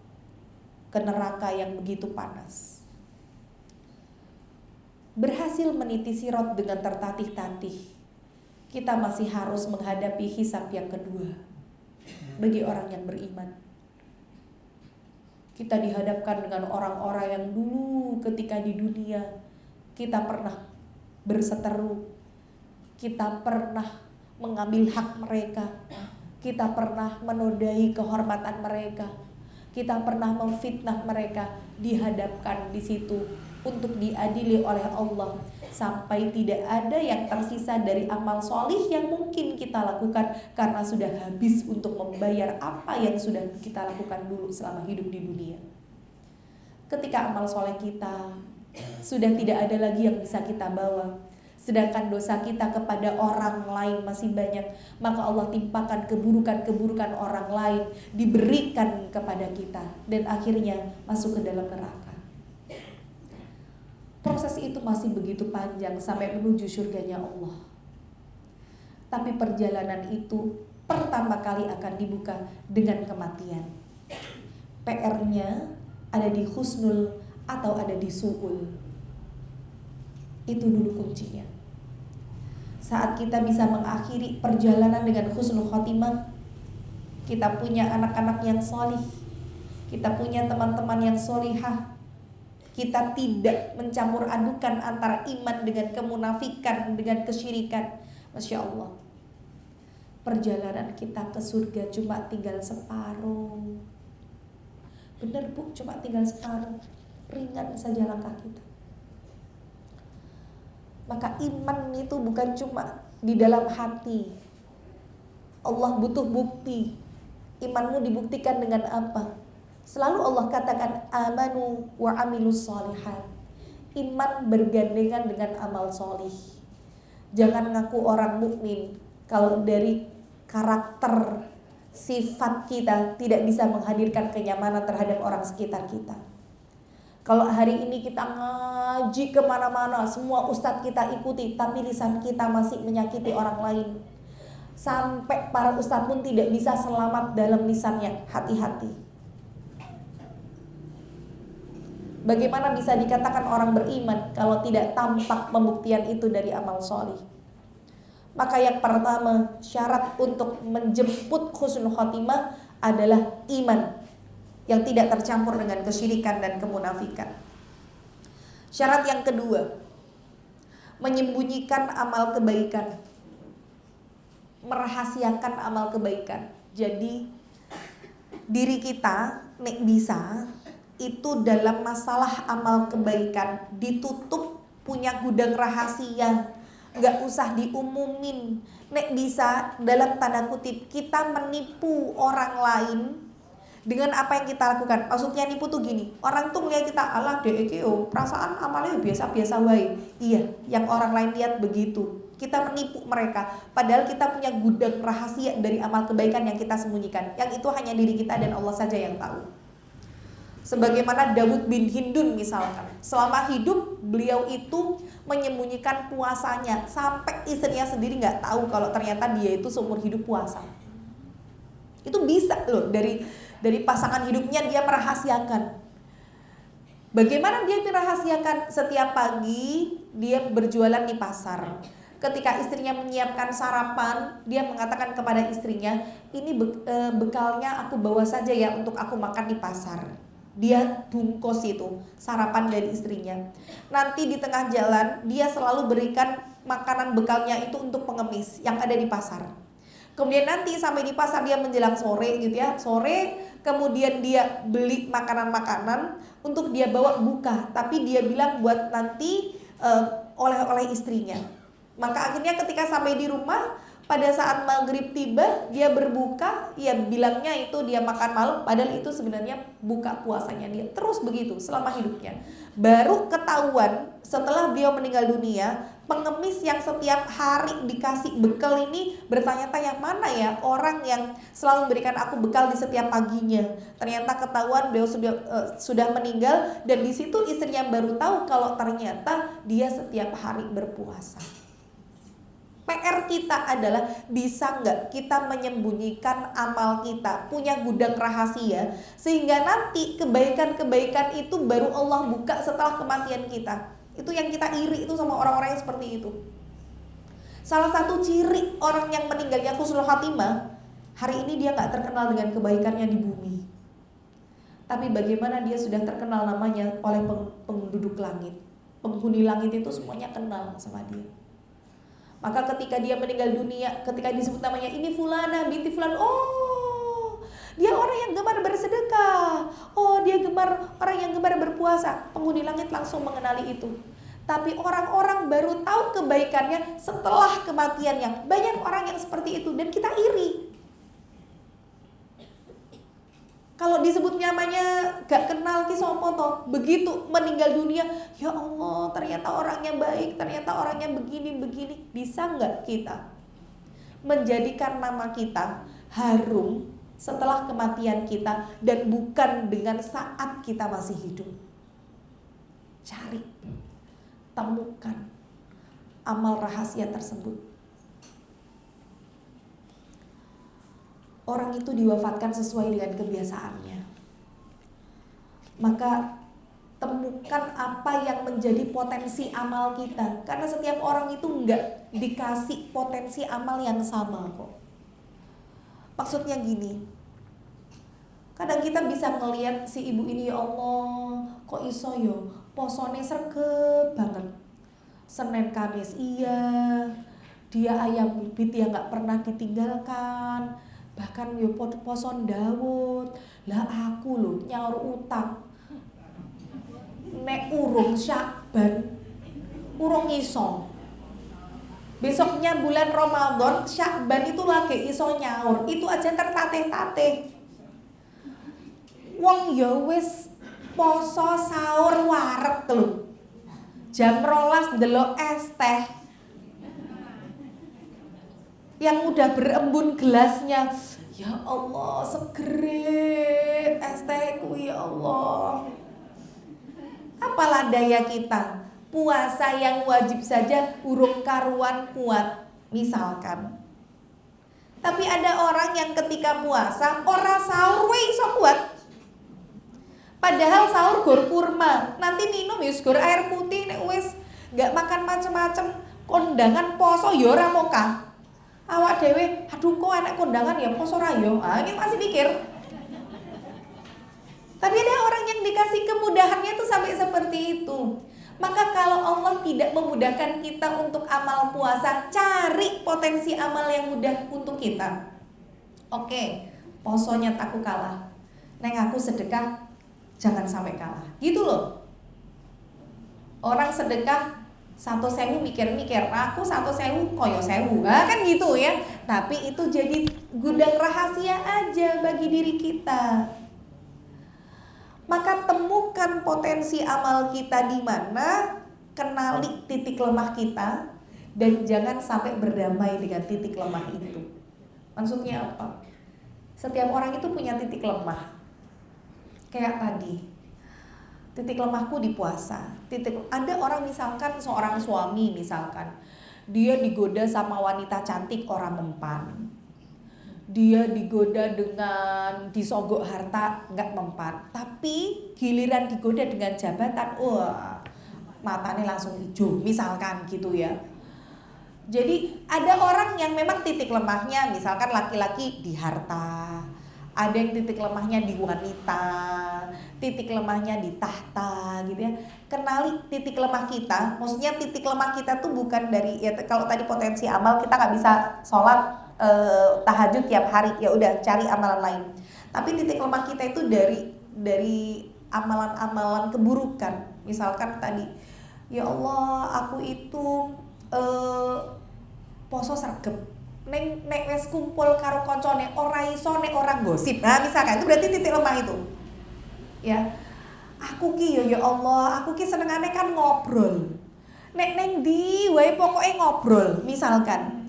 ke neraka yang begitu panas. Berhasil meniti sirat dengan tertatih-tatih, kita masih harus menghadapi hisab yang kedua bagi orang yang beriman. Kita dihadapkan dengan orang-orang yang dulu ketika di dunia kita pernah berseteru, kita pernah mengambil hak mereka, kita pernah menodai kehormatan mereka, kita pernah memfitnah mereka. Dihadapkan di situ untuk diadili oleh Allah sampai tidak ada yang tersisa dari amal solih yang mungkin kita lakukan karena sudah habis untuk membayar apa yang sudah kita lakukan dulu selama hidup di dunia. Ketika amal soleh kita sudah tidak ada lagi yang bisa kita bawa, sedangkan dosa kita kepada orang lain masih banyak, maka Allah timpakan keburukan-keburukan orang lain diberikan kepada kita dan akhirnya masuk ke dalam neraka. Proses itu masih begitu panjang sampai menuju surganya Allah. Tapi perjalanan itu pertama kali akan dibuka dengan kematian. PR-nya ada di husnul atau ada di su'ul. Itu dulu kuncinya. Saat kita bisa mengakhiri perjalanan dengan husnul khotimah, kita punya anak-anak yang solih, kita punya teman-teman yang solihah, kita tidak mencampur adukan antara iman dengan kemunafikan, dengan kesyirikan. Masya Allah, perjalanan kita ke surga cuma tinggal separuh. Bener Bu, cuma tinggal separuh. Ringan saja langkah kita. Maka iman itu bukan cuma di dalam hati. Allah butuh bukti. Imanmu dibuktikan dengan apa? Selalu Allah katakan amanu wa amilus sholihat. Iman bergandengan dengan amal solih. Jangan ngaku orang mukmin kalau dari karakter sifat kita tidak bisa menghadirkan kenyamanan terhadap orang sekitar kita. Kalau hari ini kita ngaji kemana-mana, semua ustadz kita ikuti, tapi lisan kita masih menyakiti orang lain, sampai para ustadz pun tidak bisa selamat dalam lisannya. Hati-hati. Bagaimana bisa dikatakan orang beriman kalau tidak tampak pembuktian itu dari amal solih? Maka yang pertama, syarat untuk menjemput husnul khotimah adalah iman yang tidak tercampur dengan kesyirikan dan kemunafikan. Syarat yang kedua, menyembunyikan amal kebaikan, merahasiakan amal kebaikan. Jadi diri kita nek bisa itu dalam masalah amal kebaikan ditutup, punya gudang rahasia, nggak usah diumumin. Nek bisa dalam tanda kutip kita menipu orang lain dengan apa yang kita lakukan. Maksudnya nipu tuh gini, orang tuh melihat kita, alah dek perasaan amalnya biasa-biasa wae. Iya, yang orang lain lihat begitu. Kita menipu mereka, padahal kita punya gudang rahasia dari amal kebaikan yang kita sembunyikan. Yang itu hanya diri kita dan Allah saja yang tahu. Sebagaimana Dawud bin Hindun misalkan, selama hidup beliau itu menyembunyikan puasanya sampai istrinya sendiri nggak tahu kalau ternyata dia itu seumur hidup puasa. Itu bisa loh, dari pasangan hidupnya dia merahasiakan. Bagaimana dia merahasiakan? Setiap pagi dia berjualan di pasar. Ketika istrinya menyiapkan sarapan, dia mengatakan kepada istrinya, ini bekalnya aku bawa saja ya untuk aku makan di pasar. Dia bungkus itu sarapan dari istrinya. Nanti di tengah jalan dia selalu berikan makanan bekalnya itu untuk pengemis yang ada di pasar. Kemudian nanti sampai di pasar dia menjelang sore gitu ya, sore kemudian dia beli makanan-makanan untuk dia bawa buka, tapi dia bilang buat nanti oleh-oleh istrinya. Maka akhirnya ketika sampai di rumah, pada saat maghrib tiba dia berbuka, ya bilangnya itu dia makan malam, padahal itu sebenarnya buka puasanya dia. Terus begitu selama hidupnya. Baru ketahuan setelah beliau meninggal dunia, pengemis yang setiap hari dikasih bekal ini bertanya-tanya, mana ya orang yang selalu memberikan aku bekal di setiap paginya. Ternyata ketahuan beliau sudah meninggal, dan di situ istrinya baru tahu kalau ternyata dia setiap hari berpuasa. PR kita adalah bisa nggak kita menyembunyikan amal kita, punya gudang rahasia, sehingga nanti kebaikan-kebaikan itu baru Allah buka setelah kematian kita. Itu yang kita iri itu sama orang-orang yang seperti itu. Salah satu ciri orang yang meninggalnya husnul khatimah, hari ini dia nggak terkenal dengan kebaikannya di bumi, tapi bagaimana dia sudah terkenal namanya oleh penduduk langit. Penghuni langit itu semuanya kenal sama dia. Maka ketika dia meninggal dunia, ketika disebut namanya ini fulana binti fulan, oh dia orang yang gemar bersedekah, oh dia orang yang gemar berpuasa. Penghuni langit langsung mengenali itu. Tapi orang-orang baru tahu kebaikannya setelah kematiannya. Banyak orang yang seperti itu dan kita iri. Kalau disebut namanya gak kenal ki sopo toh, begitu meninggal dunia, ya Allah ternyata orangnya baik, ternyata orangnya begini-begini. Bisa gak kita menjadikan nama kita harum setelah kematian kita dan bukan dengan saat kita masih hidup? Cari, temukan amal rahasia tersebut. Orang itu diwafatkan sesuai dengan kebiasaannya. Maka temukan apa yang menjadi potensi amal kita. Karena setiap orang itu enggak dikasih potensi amal yang sama kok. Maksudnya gini, kadang kita bisa ngelihat si ibu ini, ya Allah, kok iso yo posone sregep banget. Senin Kamis iya, dia ayam bibit yang gak pernah ditinggalkan. Bahkan yo poson Daud. Lah aku lho nyaur utang. Nek urung Syakban, urung iso. Besoknya bulan Ramadan, Syakban itu lagi iso nyaur. Itu aja tertateh-tateh. Wong yo wis poso sahur wareg lho. Jam 12 ndelok es teh. Yang udah berembun gelasnya, ya Allah segere es tehku ya Allah. Apalah daya kita, puasa yang wajib saja urung karuan kuat misalkan. Tapi ada orang yang ketika puasa ora sahur we iso kuat. Padahal sahur gor kurma, nanti minum ya gor air putih, nek wis gak makan macem-macem kondangan poso ya ora mokah. Awak dewe, aduh kok anak kondangan ya poso rayo. Ini masih mikir. Tapi ada orang yang dikasih kemudahannya tuh sampai seperti itu. Maka kalau Allah tidak memudahkan kita untuk amal puasa, cari potensi amal yang mudah untuk kita. Oke, posonya takku kalah. Neng aku sedekah, jangan sampai kalah. Gitu loh. Orang sedekah 1.000 mikir-mikir, aku 1.000 koyo 1.000, kan gitu ya. Tapi itu jadi gudang rahasia aja bagi diri kita. Maka temukan potensi amal kita di mana, kenali titik lemah kita, dan jangan sampai berdamai dengan titik lemah itu. Maksudnya apa? Setiap orang itu punya titik lemah. Kayak tadi. Titik lemahku di puasa. Ada orang misalkan seorang suami misalkan dia digoda sama wanita cantik orang mempan. Dia digoda dengan disogok harta nggak mempan. Tapi giliran digoda dengan jabatan, wah matanya langsung hijau misalkan gitu ya. Jadi ada orang yang memang titik lemahnya misalkan laki-laki di harta. Ada yang titik lemahnya di wanita, titik lemahnya di tahta gitu ya. Kenali titik lemah kita. Maksudnya titik lemah kita tuh bukan dari ya kalau tadi potensi amal kita nggak bisa sholat tahajud tiap hari, ya udah cari amalan lain. Tapi titik lemah kita itu dari amalan-amalan keburukan. Misalkan tadi, ya Allah aku itu poso sregep. Nek wes kumpul karo koncone ora iso nek orang gosip. Nah, misalkan itu berarti titik lemah itu. Ya. Aku ki ya Allah, aku ki senengane kan ngobrol. Nek neng di wae pokoke ngobrol, misalkan.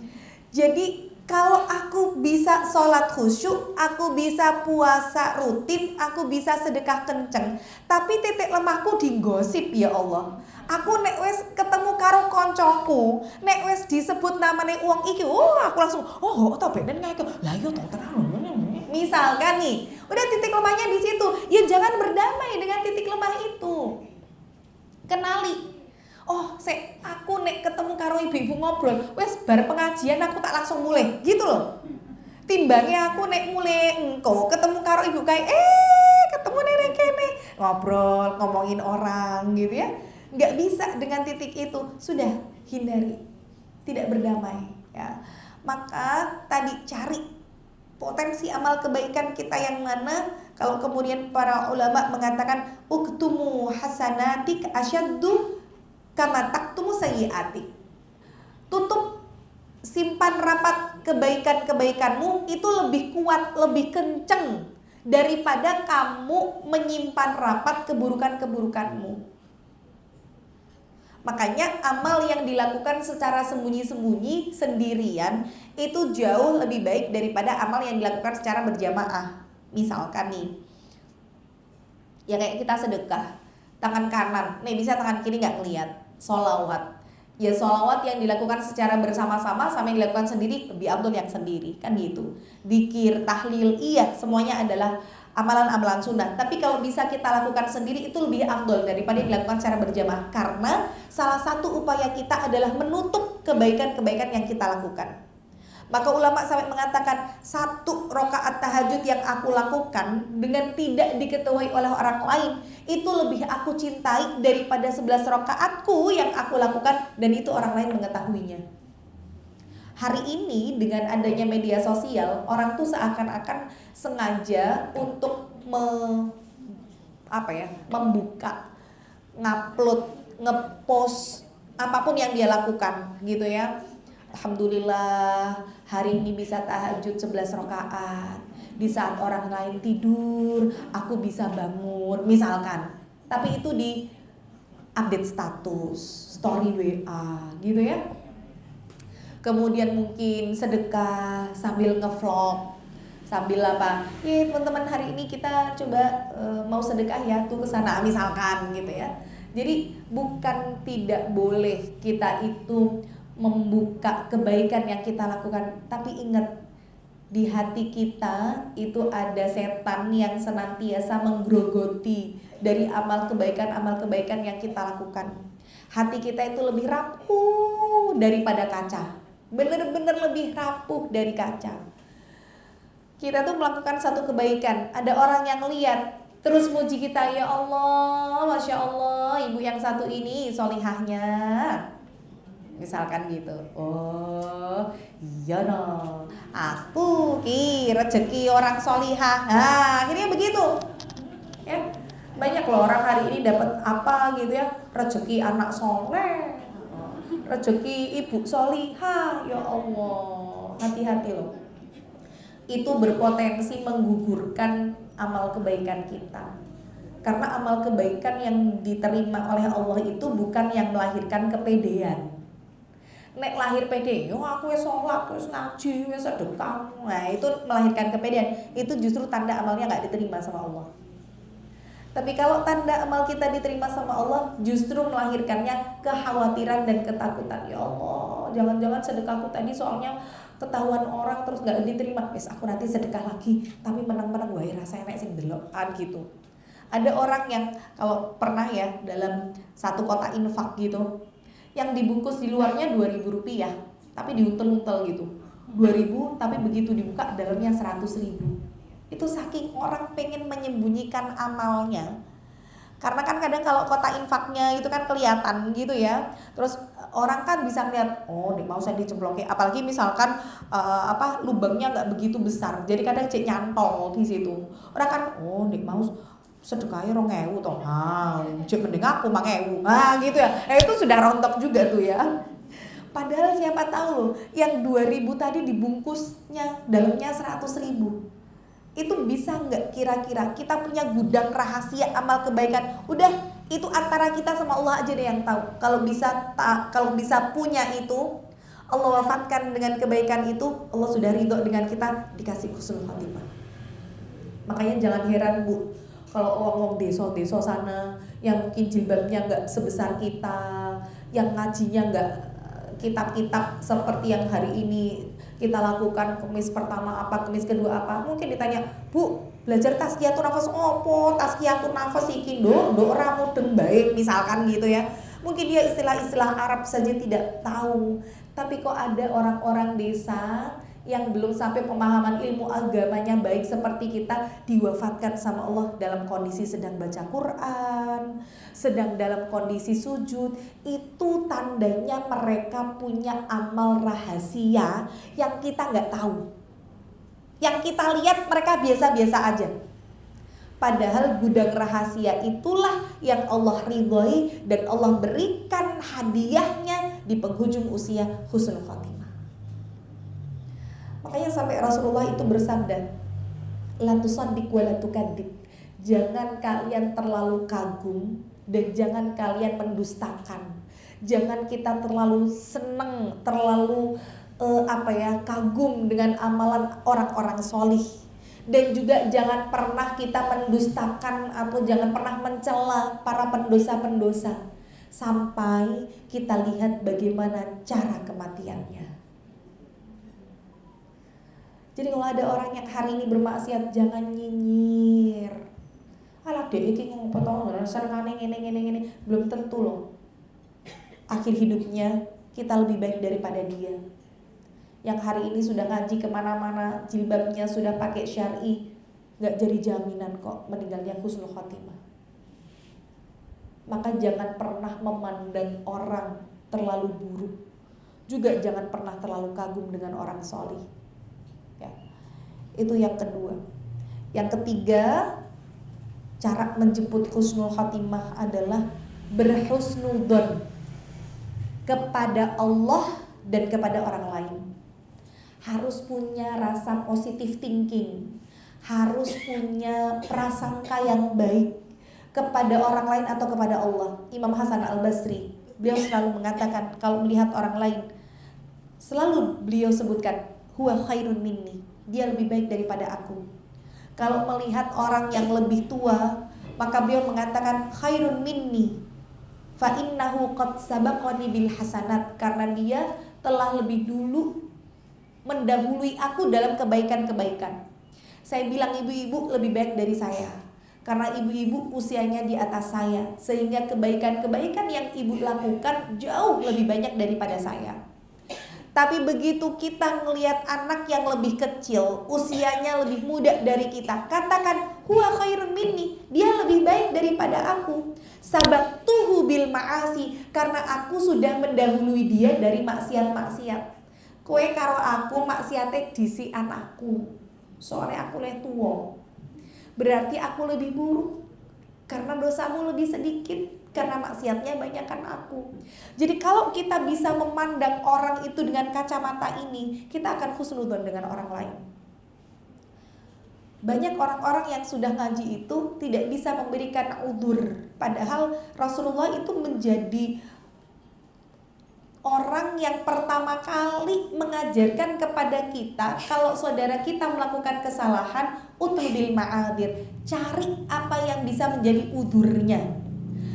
Jadi Kalau aku bisa sholat khusyuk, aku bisa puasa rutin, aku bisa sedekah kenceng, tapi titik lemahku digosip ya Allah. Aku nek wes ketemu karo koncoku, nek wes disebut namane uang iki, aku langsung tak benen ngake. Lah yo to tenan. Misalkan nih, udah titik lemahnya di situ. Ya jangan berdamai dengan titik lemah itu. Kenali. Aku nek ketemu karo ibu-ibu ngobrol, wes bar pengajian aku tak langsung mulai, gitu loh. Timbangnya aku nek mulai engko ketemu karo ibu kayak ketemu nenek kene ngobrol, ngomongin orang gitu ya. Nggak bisa dengan titik itu, sudah hindari. Tidak berdamai ya. Maka tadi cari potensi amal kebaikan kita yang mana. Kalau kemudian para ulama mengatakan uktumu hasanatik asyaddu kama taktumu sayyi'atik. Tutup, simpan rapat kebaikan-kebaikanmu itu lebih kuat, lebih kenceng daripada kamu menyimpan rapat keburukan-keburukanmu. Makanya amal yang dilakukan secara sembunyi-sembunyi sendirian itu jauh lebih baik daripada amal yang dilakukan secara berjamaah. Misalkan nih, ya kayak kita sedekah, tangan kanan, nih bisa tangan kiri nggak ngeliat, sholawat. Ya sholawat yang dilakukan secara bersama-sama sama yang dilakukan sendiri lebih afdol yang sendiri, kan gitu. Dzikir, tahlil, iya semuanya adalah amalan-amalan sunnah. Tapi kalau bisa kita lakukan sendiri itu lebih afdol daripada dilakukan secara berjamaah. Karena salah satu upaya kita adalah menutup kebaikan-kebaikan yang kita lakukan. Maka ulama sampai mengatakan 1 rakaat tahajud yang aku lakukan dengan tidak diketahui oleh orang lain itu lebih aku cintai daripada 11 rakaatku yang aku lakukan dan itu orang lain mengetahuinya. Hari ini dengan adanya media sosial, orang tuh seakan-akan sengaja untuk membuka, ngupload, ngepost apapun yang dia lakukan gitu ya. Alhamdulillah hari ini bisa tahajud 11 rakaat. Di saat orang lain tidur, aku bisa bangun misalkan. Tapi itu di update status, story WA gitu ya. Kemudian mungkin sedekah sambil ngevlog, sambil apa? Teman-teman hari ini kita coba mau sedekah ya tuh ke sana misalkan gitu ya. Jadi bukan tidak boleh kita itu membuka kebaikan yang kita lakukan, tapi ingat di hati kita itu ada setan yang senantiasa menggerogoti dari amal kebaikan yang kita lakukan. Hati kita itu lebih rapuh daripada kaca, bener-bener lebih rapuh dari kaca. Kita tuh melakukan satu kebaikan, ada orang yang lihat terus muji kita, ya Allah, Masya Allah, ibu yang satu ini solihahnya misalkan gitu. Iya no, aku rezeki orang solihah. Nah akhirnya begitu ya. Banyak loh orang hari ini dapat apa gitu ya, rezeki anak soleh, rezeki ibu solihah. Ya Allah, hati-hati loh, itu berpotensi menggugurkan amal kebaikan kita. Karena amal kebaikan yang diterima oleh Allah itu bukan yang melahirkan kepedean. Nek lahir pede, aku wis sholat, wis ngaji, wis sedekah. Nah, itu melahirkan kepedean. Itu justru tanda amalnya enggak diterima sama Allah. Tapi kalau tanda amal kita diterima sama Allah, justru melahirkannya kekhawatiran dan ketakutan. Ya Allah, jangan-jangan sedekahku tadi soalnya ketahuan orang terus enggak diterima. Wis aku nanti sedekah lagi, tapi menang-menang wae rasanya nek sing delokan gitu. Ada orang yang kalau pernah ya dalam satu kotak infak gitu, yang dibungkus di luarnya 2.000 rupiah, tapi diuntel-untel gitu 2.000, tapi begitu dibuka dalamnya 100.000. Itu saking orang pengen menyembunyikan amalnya. Karena kan kadang kalau kotak infaknya itu kan kelihatan gitu ya. Terus orang kan bisa lihat, nek mau saya dicemplokin. Apalagi misalkan lubangnya nggak begitu besar, jadi kadang cek nyantol di situ. Orang kan, nek mau sedekahnya 2.000 toh. Cek mending aku 5.000. Gitu ya. Itu sudah rontok juga tuh ya. Padahal siapa tahu loh, yang 2.000 tadi dibungkusnya dalamnya 100.000. Itu bisa nggak kira-kira kita punya gudang rahasia amal kebaikan? Udah, itu antara kita sama Allah aja deh yang tahu. Kalau bisa punya itu, Allah wafatkan dengan kebaikan itu, Allah sudah ridho dengan kita, dikasih husnul khotimah. Makanya jangan heran Bu, kalau orang-orang desa-desa sana yang mungkin jilbabnya nggak sebesar kita, yang ngajinya nggak kitab-kitab seperti yang hari ini kita lakukan, kemis pertama apa, kemis kedua apa, mungkin ditanya, Bu, belajar tazkiyatun nafas opo, tazkiyatun nafas iki nduk ora mudeng baik misalkan gitu ya. Mungkin dia istilah-istilah Arab saja tidak tahu, tapi kok ada orang-orang desa yang belum sampai pemahaman ilmu agamanya baik seperti kita, diwafatkan sama Allah dalam kondisi sedang baca Quran, sedang dalam kondisi sujud. Itu tandanya mereka punya amal rahasia yang kita nggak tahu. Yang kita lihat mereka biasa-biasa aja, padahal gudang rahasia itulah yang Allah ridhoi dan Allah berikan hadiahnya di penghujung usia, husnul khotimah. Makanya sampai Rasulullah itu bersabda, la tusaddiq wa la tukadzib. Jangan kalian terlalu kagum dan jangan kalian mendustakan. Jangan kita terlalu seneng, terlalu kagum dengan amalan orang-orang solih. Dan juga jangan pernah kita mendustakan atau jangan pernah mencela para pendosa-pendosa sampai kita lihat bagaimana cara kematiannya. Jadi kalau ada orang yang hari ini bermaksiat, jangan nyinyir. Alah dek iki ngopo to, serengane ngene. Belum tentu loh akhir hidupnya kita lebih baik daripada dia. Yang hari ini sudah ngaji kemana-mana, jilbabnya sudah pakai syar'i, gak jadi jaminan kok meninggalnya husnul khotimah. Maka jangan pernah memandang orang terlalu buruk, juga jangan pernah terlalu kagum dengan orang solih ya. Itu yang kedua. Yang ketiga, cara menjemput husnul khotimah adalah berhusnudzon kepada Allah dan kepada orang lain. Harus punya rasa positive thinking, harus punya prasangka yang baik kepada orang lain atau kepada Allah. Imam Hasan Al-Basri, beliau selalu mengatakan kalau melihat orang lain, selalu beliau sebutkan huwa khairun minni, dia lebih baik daripada aku. Kalau melihat orang yang lebih tua, maka beliau mengatakan khairun minni fa innahu qad sabaqani bil hasanat, karena dia telah lebih dulu mendahului aku dalam kebaikan-kebaikan. Saya bilang ibu-ibu lebih baik dari saya, karena ibu-ibu usianya di atas saya, sehingga kebaikan-kebaikan yang ibu lakukan jauh lebih banyak daripada saya. Tapi begitu kita ngelihat anak yang lebih kecil, usianya lebih muda dari kita, katakan huwa khairun minni, dia lebih baik daripada aku. Sabaqtuhu bil ma'asi, karena aku sudah mendahului dia dari maksiat-maksiat. Kowe karo aku maksiate disi anakku, soalnya aku lebih tua, berarti aku lebih buruk karena dosamu lebih sedikit, karena maksiatnya banyakkan aku. Jadi kalau kita bisa memandang orang itu dengan kacamata ini, kita akan husnudzon dengan orang lain. Banyak orang-orang yang sudah ngaji itu tidak bisa memberikan udzur, padahal Rasulullah itu menjadi orang yang pertama kali mengajarkan kepada kita, kalau saudara kita melakukan kesalahan, utlubil ma'adir, cari apa yang bisa menjadi udurnya.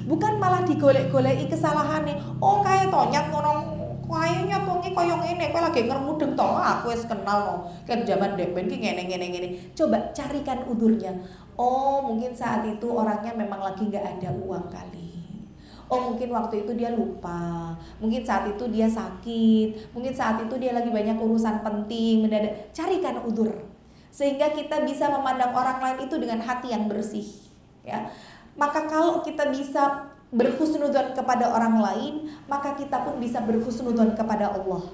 Bukan malah digolek-goleki kesalahannya. Oh kayak tonyak ngono, kayaknya tongi koyo ngene, kowe lagi ngermudeng to, aku wis kenal no. Kan zaman dek ben ki ngene. Coba carikan udurnya. Oh, mungkin saat itu orangnya memang lagi enggak ada uang kali. Oh mungkin waktu itu dia lupa, mungkin saat itu dia sakit, mungkin saat itu dia lagi banyak urusan penting mendadak. Carikan udzur sehingga kita bisa memandang orang lain itu dengan hati yang bersih ya. Maka kalau kita bisa berhusnudzon kepada orang lain, maka kita pun bisa berhusnudzon kepada Allah.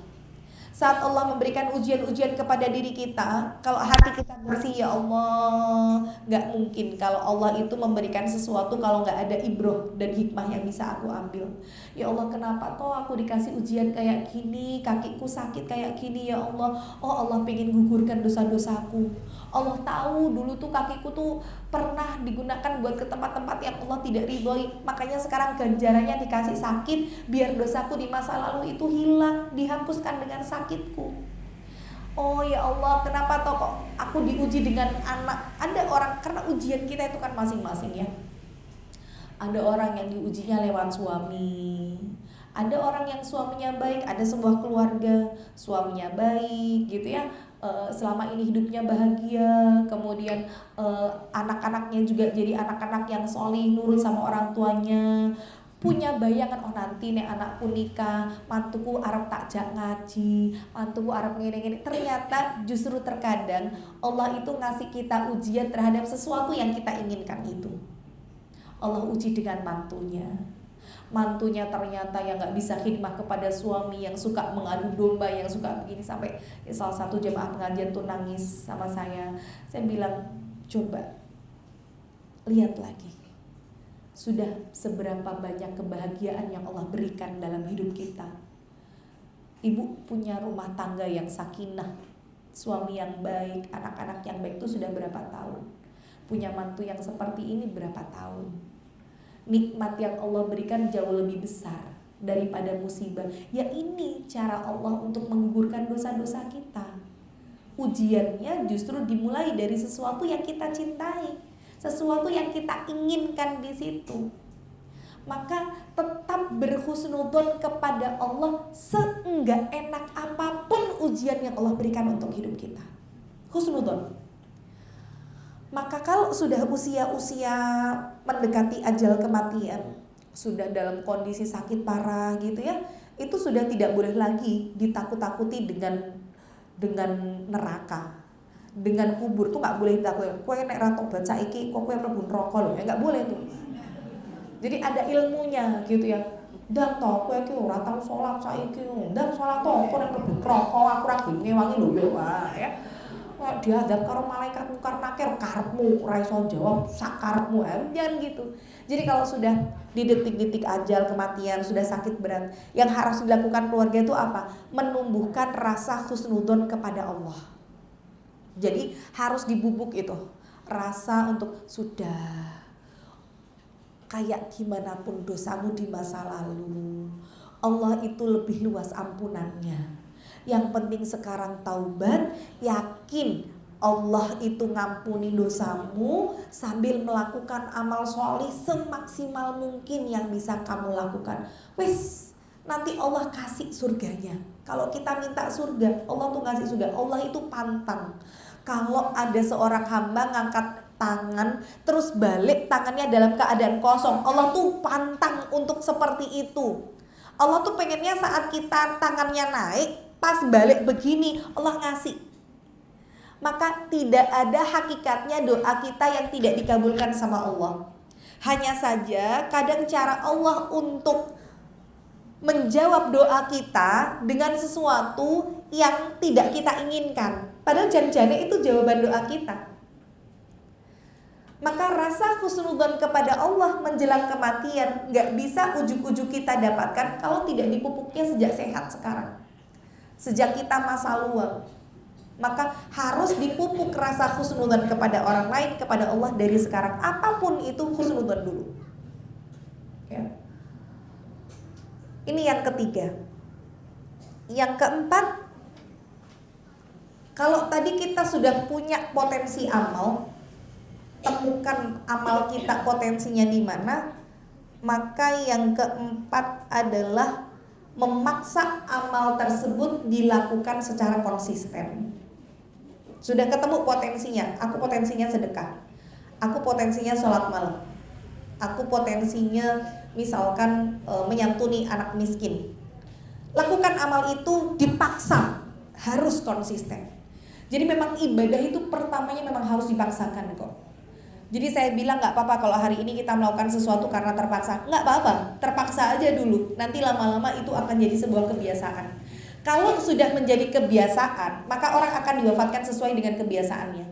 Saat Allah memberikan ujian-ujian kepada diri kita, kalau hati kita bersih, ya Allah, gak mungkin kalau Allah itu memberikan sesuatu kalau gak ada ibroh dan hikmah yang bisa aku ambil. Ya Allah, kenapa toh aku dikasih ujian kayak gini, kakiku sakit kayak gini ya Allah. Oh Allah pengen gugurkan dosa-dosaku. Allah tahu dulu tuh kakiku tuh pernah digunakan buat ke tempat-tempat yang Allah tidak ridhoi. Makanya sekarang ganjarannya dikasih sakit, biar dosaku di masa lalu itu hilang, dihapuskan dengan sakitku. Oh ya Allah, kenapa toh kok aku diuji dengan anak? Ada orang, karena ujian kita itu kan masing-masing ya. Ada orang yang diujinya lewat suami, ada orang yang suaminya baik, ada sebuah keluarga suaminya baik gitu ya, selama ini hidupnya bahagia, kemudian anak-anaknya juga jadi anak-anak yang solih, nurut sama orang tuanya, punya bayangan, oh nanti nek anakku nikah, mantuku arep takjak ngaji, mantuku arep ngene-ngene. Ternyata justru terkadang Allah itu ngasih kita ujian terhadap sesuatu yang kita inginkan itu. Allah uji dengan mantunya. Mantunya ternyata yang gak bisa khidmah kepada suami, yang suka mengadu domba, yang suka begini. Sampai salah satu jemaah pengajian tuh nangis sama saya. Saya bilang, coba lihat lagi, sudah seberapa banyak kebahagiaan yang Allah berikan dalam hidup kita. Ibu punya rumah tangga yang sakinah, suami yang baik, anak-anak yang baik, itu sudah berapa tahun. Punya mantu yang seperti ini berapa tahun. Nikmat yang Allah berikan jauh lebih besar daripada musibah. Ya ini cara Allah untuk menggugurkan dosa-dosa kita. Ujiannya justru dimulai dari sesuatu yang kita cintai, sesuatu yang kita inginkan di situ. Maka tetap berhusnudzon kepada Allah, seenggak enak apapun ujian yang Allah berikan untuk hidup kita. Husnudzon. Maka kalau sudah usia-usia mendekati ajal kematian, sudah dalam kondisi sakit parah gitu ya, itu sudah tidak boleh lagi ditakut-takuti dengan neraka, dengan kubur. Tuh nggak boleh ditakuti. Kowe nek ra tobat saiki kok kowe mlebu neraka lho, ya nggak boleh tuh. Jadi ada ilmunya gitu ya. Dan toh kowe iki ora tau salat saiki, ndang salat to kok nek mlebu neraka aku ra ngewangi lho ya. Diadab karo malaikat mungkar nakir, karepmu ora iso jawab, sak karepmu, jangan gitu. Jadi kalau sudah di detik-detik ajal kematian, sudah sakit berat, yang harus dilakukan keluarga itu apa? Menumbuhkan rasa husnudzon kepada Allah. Jadi harus dibubuk itu rasa untuk sudah, kayak gimana pun dosamu di masa lalu, Allah itu lebih luas ampunannya. Yang penting sekarang taubat, yakin Allah itu ngampuni dosamu sambil melakukan amal sholih semaksimal mungkin yang bisa kamu lakukan. Wis, nanti Allah kasih surganya. Kalau kita minta surga, Allah tuh ngasih surga. Allah itu pantang. Kalau ada seorang hamba ngangkat tangan terus balik tangannya dalam keadaan kosong, Allah tuh pantang untuk seperti itu. Allah tuh pengennya saat kita tangannya naik, pas balik begini Allah ngasih. Maka tidak ada hakikatnya doa kita yang tidak dikabulkan sama Allah. Hanya saja kadang cara Allah untuk menjawab doa kita dengan sesuatu yang tidak kita inginkan, padahal jangan-jangan itu jawaban doa kita. Maka rasa husnudzon kepada Allah menjelang kematian gak bisa ujuk-ujuk kita dapatkan kalau tidak dipupuknya sejak sehat sekarang, sejak kita masa luang. Maka harus dipupuk rasa husnudzon kepada orang lain, kepada Allah dari sekarang. Apapun itu husnudzon dulu ya. Ini yang ketiga. Yang keempat, kalau tadi kita sudah punya potensi amal, temukan amal kita potensinya di mana, maka yang keempat adalah memaksa amal tersebut dilakukan secara konsisten. Sudah ketemu potensinya, aku potensinya sedekah, aku potensinya sholat malam, aku potensinya misalkan menyantuni anak miskin. Lakukan amal itu dipaksa, harus konsisten. Jadi memang ibadah itu pertamanya memang harus dipaksakan kok. Jadi saya bilang gak apa-apa kalau hari ini kita melakukan sesuatu karena terpaksa. Gak apa-apa, terpaksa aja dulu. Nanti lama-lama itu akan jadi sebuah kebiasaan. Kalau sudah menjadi kebiasaan, maka orang akan diwafatkan sesuai dengan kebiasaannya.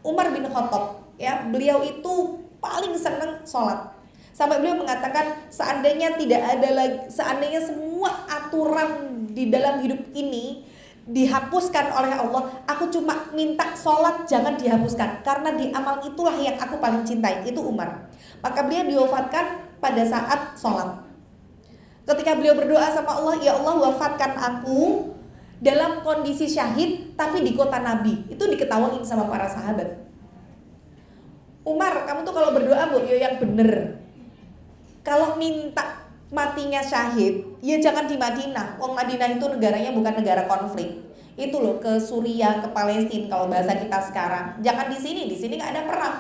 Umar bin Khattab, ya, beliau itu paling senang sholat. Sampai beliau mengatakan seandainya tidak ada lagi, seandainya semua aturan di dalam hidup ini dihapuskan oleh Allah, aku cuma minta sholat jangan dihapuskan, karena di amal itulah yang aku paling cintai. Itu Umar. Maka beliau diwafatkan pada saat sholat. Ketika beliau berdoa sama Allah, ya Allah wafatkan aku dalam kondisi syahid tapi di kota Nabi. Itu diketawain sama para sahabat. Umar, kamu tuh kalau berdoa ya yang bener. Kalau minta matinya syahid, ya jangan di Madinah. Wong Madinah itu negaranya bukan negara konflik. Itu loh, ke Suriah, ke Palestina kalau bahasa kita sekarang. Jangan di sini nggak ada perang.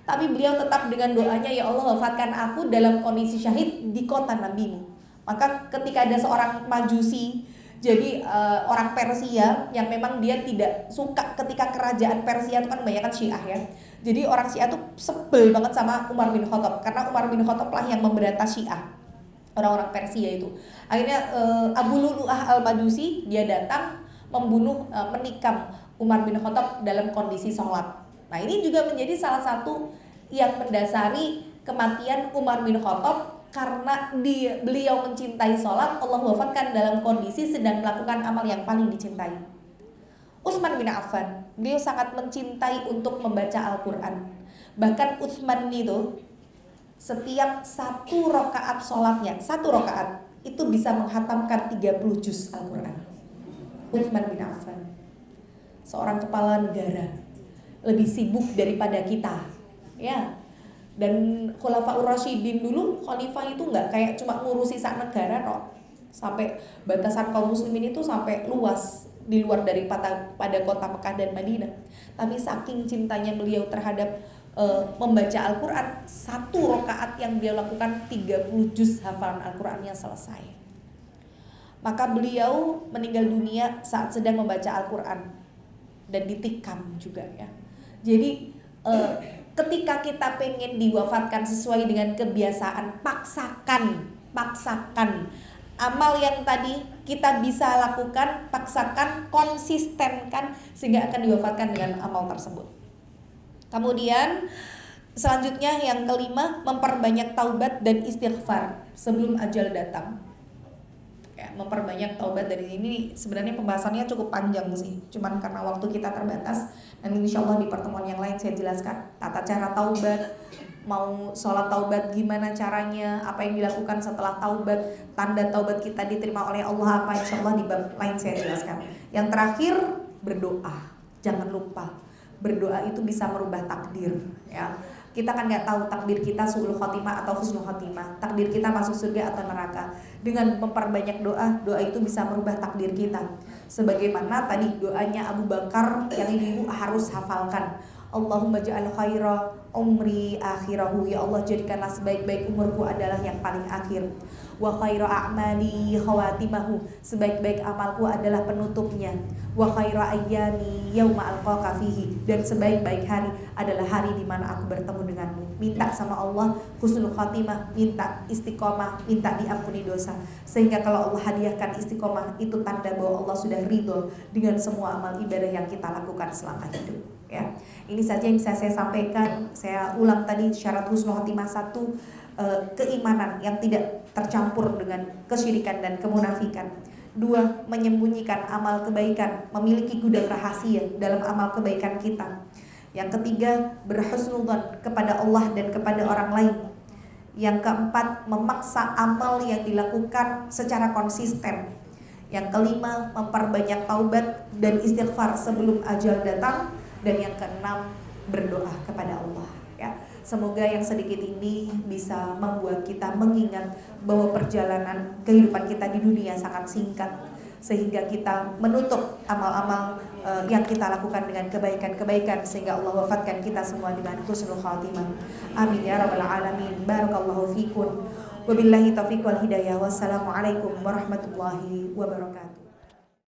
Tapi beliau tetap dengan doanya, ya Allah wafatkan aku dalam kondisi syahid di kota Nabimu. Maka ketika ada seorang Majusi, jadi orang Persia yang memang dia tidak suka ketika kerajaan Persia itu kan kebanyakan Syiah ya. Jadi orang Syiah tuh sebel banget sama Umar bin Khattab, karena Umar bin Khattab lah yang memberantas Syiah, orang-orang Persia itu. Akhirnya Abu Lu'lu'ah al-Majusi dia datang membunuh, menikam Umar bin Khattab dalam kondisi sholat. Nah ini juga menjadi salah satu yang mendasari kematian Umar bin Khattab, karena beliau mencintai sholat, Allah wafatkan dalam kondisi sedang melakukan amal yang paling dicintai. Utsman bin Affan, beliau sangat mencintai untuk membaca Al-Quran. Bahkan Utsman itu setiap satu rakaat sholatnya, satu rakaat itu bisa menghatamkan 30 juz Al-Quran. Utsman bin Affan, seorang kepala negara, lebih sibuk daripada kita, ya. Dan Khulafaur Rasyidin dulu, khalifah itu nggak kayak cuma ngurusi sak negara, no. Sampai batasan kaum muslimin itu sampai luas di luar dari pada kota Mekah dan Madinah. Tapi saking cintanya beliau terhadap membaca Al-Quran, satu rakaat yang beliau lakukan 30 juz hafalan Al-Qurannya selesai. Maka beliau meninggal dunia saat sedang membaca Al-Quran dan ditikam juga ya. Jadi ketika kita pengen diwafatkan sesuai dengan kebiasaan, paksakan amal yang tadi kita bisa lakukan, paksakan, konsistenkan sehingga akan diwafatkan dengan amal tersebut. Kemudian selanjutnya yang kelima, memperbanyak taubat dan istighfar sebelum ajal datang. Ya, memperbanyak taubat. Dari ini sebenarnya pembahasannya cukup panjang sih, cuman karena waktu kita terbatas, dan insya Allah di pertemuan yang lain saya jelaskan tata cara taubat, mau sholat taubat gimana caranya, apa yang dilakukan setelah taubat, tanda taubat kita diterima oleh Allah apa, insya Allah di bab lain saya jelaskan. Yang terakhir, berdoa. Jangan lupa, berdoa itu bisa merubah takdir ya. Kita kan nggak tahu takdir kita su'ul khotimah atau husnul khotimah, takdir kita masuk surga atau neraka. Dengan memperbanyak doa, doa itu bisa merubah takdir kita. Sebagaimana tadi doanya Abu Bakar yang ibu harus hafalkan, Allahumma ja'al khaira umri akhirahu, ya Allah jadikanlah sebaik-baik umurku adalah yang paling akhir. Wa khaira a'mali khawatimahu, sebaik-baik amalku adalah penutupnya. Wa khaira ayyami yauma alqaka fihi, dan sebaik-baik hari adalah hari di mana aku bertemu denganmu. Minta sama Allah husnul khatimah, minta istiqomah, minta diampuni dosa. Sehingga kalau Allah hadiahkan istiqomah, itu tanda bahwa Allah sudah ridho dengan semua amal ibadah yang kita lakukan selama hidup ya. Ini saja yang bisa saya sampaikan. Saya ulang tadi, syarat husnul khatimah 1, keimanan yang tidak tercampur dengan kesyirikan dan kemunafikan. 2, menyembunyikan amal kebaikan, memiliki gudang rahasia dalam amal kebaikan kita. Yang ketiga, berhusnudzon kepada Allah dan kepada orang lain. Yang keempat, memaksa amal yang dilakukan secara konsisten. Yang kelima, memperbanyak taubat dan istighfar sebelum ajal datang. Dan yang keenam, berdoa kepada Allah ya. Semoga yang sedikit ini bisa membuat kita mengingat bahwa perjalanan kehidupan kita di dunia sangat singkat, sehingga kita menutup amal-amal yang kita lakukan dengan kebaikan-kebaikan, sehingga Allah wafatkan kita semua dengan husnul khatimah. Amin ya rabbal alamin. Barakallahu fikum. Wabillahi taufiq wal hidayah. Wassalamualaikum warahmatullahi wabarakatuh.